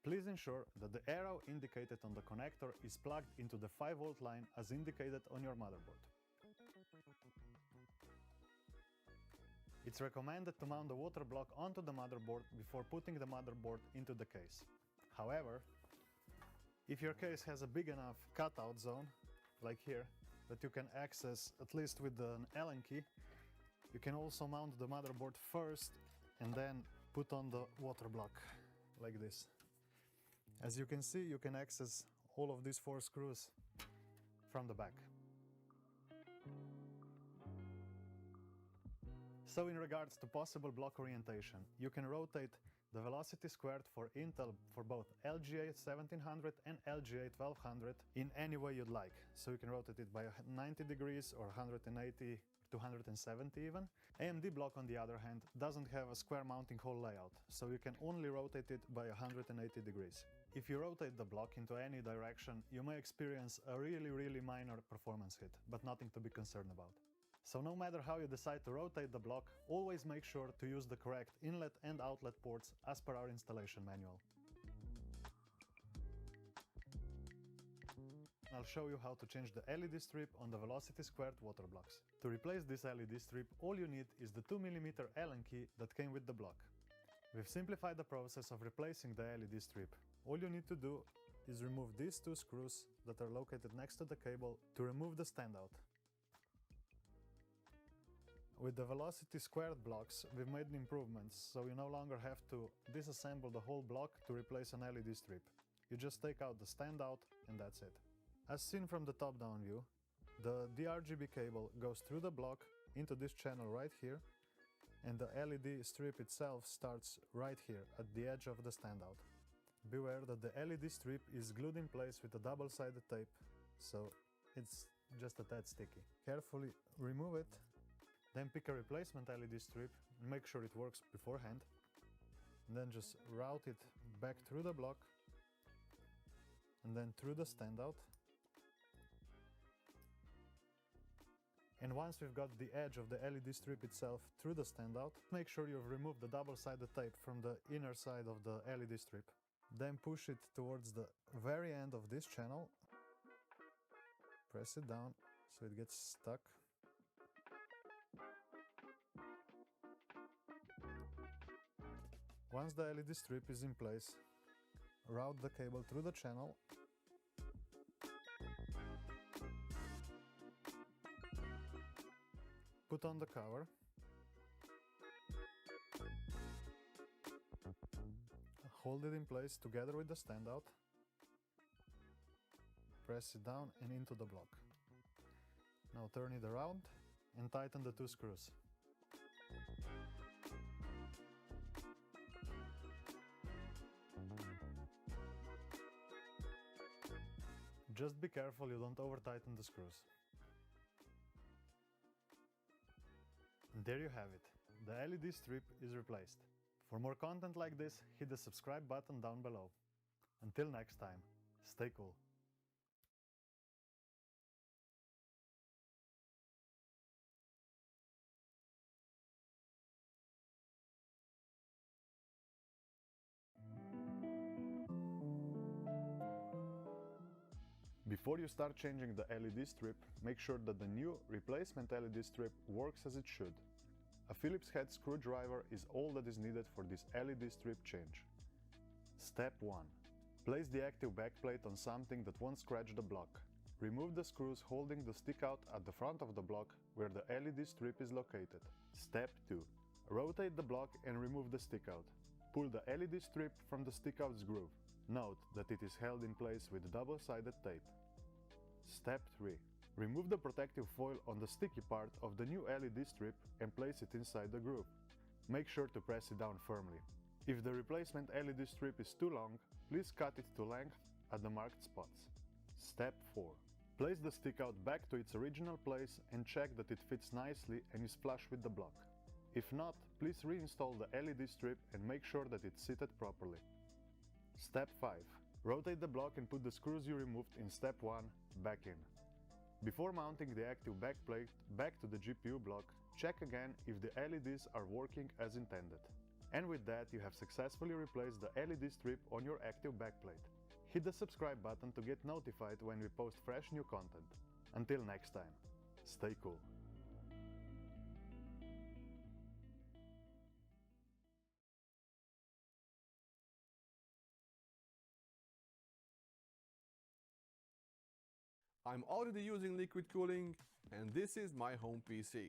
Please ensure that the arrow indicated on the connector is plugged into the 5V line as indicated on your motherboard. It's recommended to mount the water block onto the motherboard before putting the motherboard into the case. However, if your case has a big enough cutout zone, like here, that you can access at least with an Allen key, you can also mount the motherboard first and then put on the water block, like this. As you can see, you can access all of these 4 screws from the back. So in regards to possible block orientation, you can rotate the Velocity² for Intel for both LGA1700 and LGA1200 in any way you'd like. So you can rotate it by 90 degrees or 180 to 170 even. AMD block, on the other hand, doesn't have a square mounting hole layout, so you can only rotate it by 180 degrees. If you rotate the block into any direction, you may experience a really minor performance hit, but nothing to be concerned about. So no matter how you decide to rotate the block, always make sure to use the correct inlet and outlet ports as per our installation manual. I'll show you how to change the LED strip on the Velocity² water blocks. To replace this LED strip, all you need is the 2mm Allen key that came with the block. We've simplified the process of replacing the LED strip. All you need to do is remove these 2 screws that are located next to the cable to remove the standout. With the Velocity² blocks, we've made improvements, so you no longer have to disassemble the whole block to replace an LED strip. You just take out the standout and that's it. As seen from the top-down view, the d-rgb cable goes through the block into this channel right here, and the LED strip itself starts right here at the edge of the standout. Beware that the LED strip is glued in place with a double-sided tape, so it's just a tad sticky. Carefully remove it, then pick a replacement LED strip and make sure it works beforehand, and then just route it back through the block and then through the standout. And once we've got the edge of the LED strip itself through the standout, make sure you've removed the double-sided tape from the inner side of the LED strip. Then push it towards the very end of this channel. Press it down so it gets stuck. Once the LED strip is in place, route the cable through the channel. Put on the cover. Hold it in place together with the standout. Press it down and into the block. Now turn it around and tighten the 2 screws. Just be careful you don't over-tighten the screws. And there you have it. The LED strip is replaced. For more content like this, hit the subscribe button down below. Until next time, stay cool. Before you start changing the LED strip, make sure that the new replacement LED strip works as it should. A Phillips head screwdriver is all that is needed for this LED strip change. Step 1. Place the active backplate on something that won't scratch the block. Remove the screws holding the stick out at the front of the block where the LED strip is located. Step 2. Rotate the block and remove the stick out. Pull the LED strip from the stick out's groove. Note that it is held in place with double-sided tape. Step 3. Remove the protective foil on the sticky part of the new LED strip and place it inside the groove. Make sure to press it down firmly. If the replacement LED strip is too long, please cut it to length at the marked spots. Step 4. Place the stick out back to its original place and check that it fits nicely and is flush with the block. If not, please reinstall the LED strip and make sure that it's seated properly. Step 5. Rotate the block and put the screws you removed in Step 1 back in. Before mounting the active backplate back to the GPU block, check again if the LEDs are working as intended. And with that, you have successfully replaced the LED strip on your active backplate. Hit the subscribe button to get notified when we post fresh new content. Until next time, stay cool. I'm already using liquid cooling, and this is my home PC.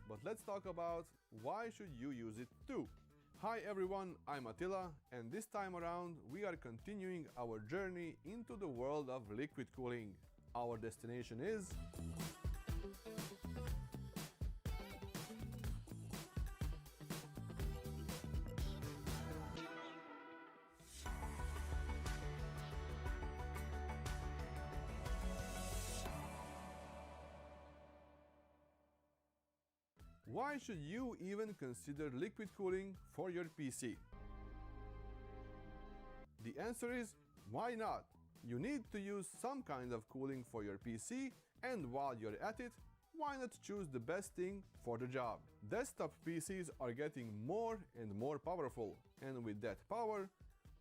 But let's talk about why should you use it too. Hi everyone, I'm Attila, and this time around we are continuing our journey into the world of liquid cooling. Our destination is why should you even consider liquid cooling for your PC? The answer is, why not? You need to use some kind of cooling for your PC, and while you're at it, why not choose the best thing for the job? Desktop PCs are getting more and more powerful, and with that power,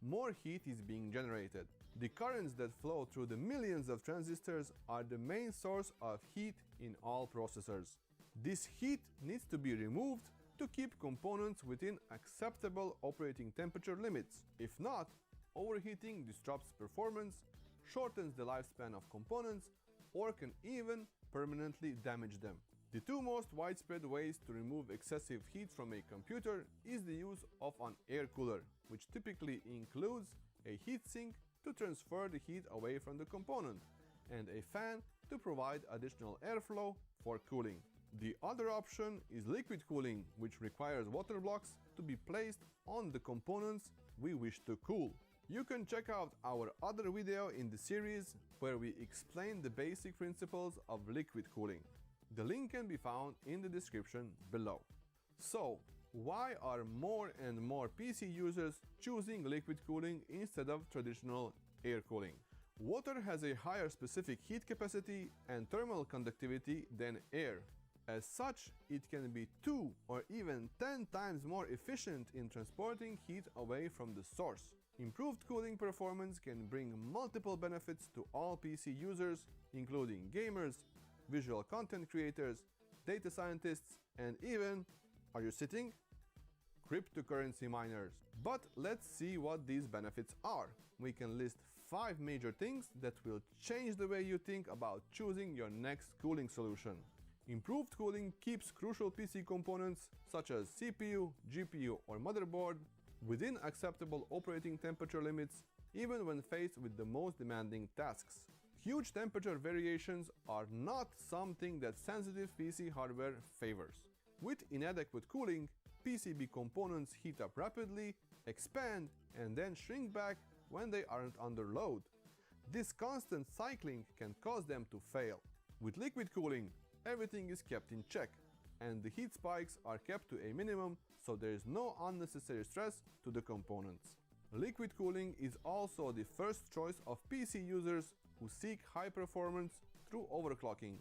more heat is being generated. The currents that flow through the millions of transistors are the main source of heat in all processors. This heat needs to be removed to keep components within acceptable operating temperature limits. If not, overheating disrupts performance, shortens the lifespan of components, or can even permanently damage them. The two most widespread ways to remove excessive heat from a computer is the use of an air cooler, which typically includes a heatsink to transfer the heat away from the component, and a fan to provide additional airflow for cooling. The other option is liquid cooling, which requires water blocks to be placed on the components we wish to cool. You can check out our other video in the series where we explain the basic principles of liquid cooling. The link can be found in the description below. So, why are more and more PC users choosing liquid cooling instead of traditional air cooling? Water has a higher specific heat capacity and thermal conductivity than air. As such, it can be 2 or even 10 times more efficient in transporting heat away from the source. Improved cooling performance can bring multiple benefits to all PC users, including gamers, visual content creators, data scientists, and even, are you sitting? Cryptocurrency miners. But let's see what these benefits are. We can list 5 major things that will change the way you think about choosing your next cooling solution. Improved cooling keeps crucial PC components such as CPU, GPU, or motherboard within acceptable operating temperature limits, even when faced with the most demanding tasks. Huge temperature variations are not something that sensitive PC hardware favors. With inadequate cooling, PCB components heat up rapidly, expand, and then shrink back when they aren't under load. This constant cycling can cause them to fail. With liquid cooling, everything is kept in check, and the heat spikes are kept to a minimum, so there is no unnecessary stress to the components. Liquid cooling is also the first choice of PC users who seek high performance through overclocking,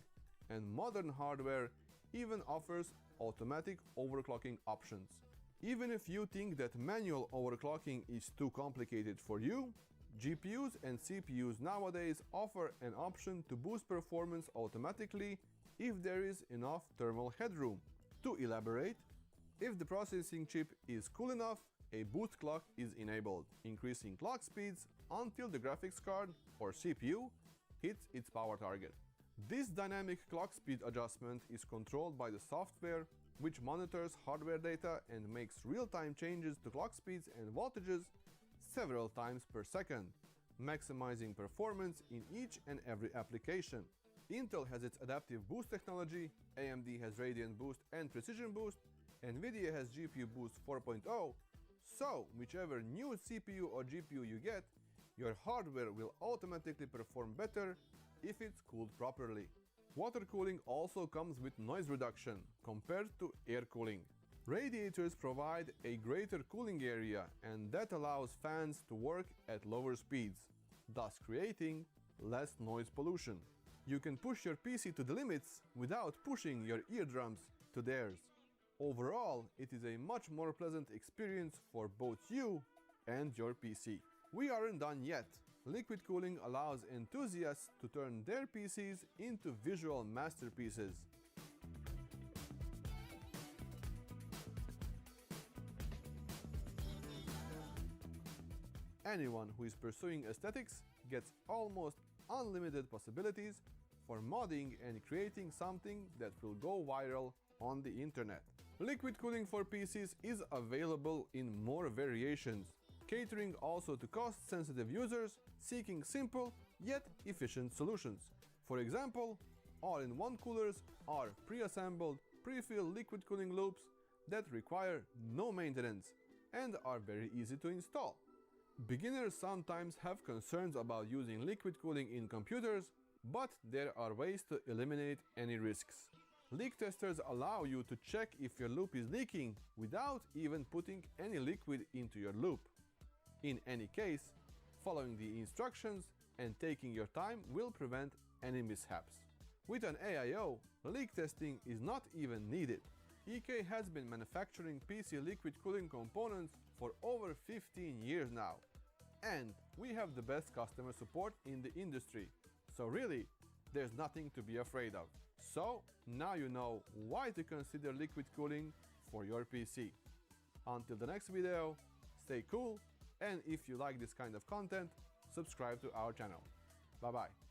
and modern hardware even offers automatic overclocking options. Even if you think that manual overclocking is too complicated for you, GPUs and CPUs nowadays offer an option to boost performance automatically if there is enough thermal headroom. To elaborate, if the processing chip is cool enough, a boost clock is enabled, increasing clock speeds until the graphics card or CPU hits its power target. This dynamic clock speed adjustment is controlled by the software, which monitors hardware data and makes real-time changes to clock speeds and voltages several times per second, maximizing performance in each and every application. Intel has its adaptive boost technology, AMD has Radiant Boost and Precision Boost, NVIDIA has GPU Boost 4.0, so whichever new CPU or GPU you get, your hardware will automatically perform better if it's cooled properly. Water cooling also comes with noise reduction compared to air cooling. Radiators provide a greater cooling area, and that allows fans to work at lower speeds, thus creating less noise pollution. You can push your PC to the limits without pushing your eardrums to theirs. Overall, it is a much more pleasant experience for both you and your PC. We aren't done yet. Liquid cooling allows enthusiasts to turn their PCs into visual masterpieces. Anyone who is pursuing aesthetics gets almost unlimited possibilities for modding and creating something that will go viral on the internet. Liquid cooling for PCs is available in more variations, catering also to cost-sensitive users seeking simple yet efficient solutions. For example, all-in-one coolers are pre-assembled, pre-filled liquid cooling loops that require no maintenance and are very easy to install. Beginners sometimes have concerns about using liquid cooling in computers, but there are ways to eliminate any risks. Leak testers allow you to check if your loop is leaking without even putting any liquid into your loop. In any case, following the instructions and taking your time will prevent any mishaps. With an AIO, leak testing is not even needed. EK has been manufacturing PC liquid cooling components for over 15 years now, and we have the best customer support in the industry, so really, there's nothing to be afraid of. So, now you know why to consider liquid cooling for your PC. Until the next video, stay cool, and if you like this kind of content, subscribe to our channel. Bye bye.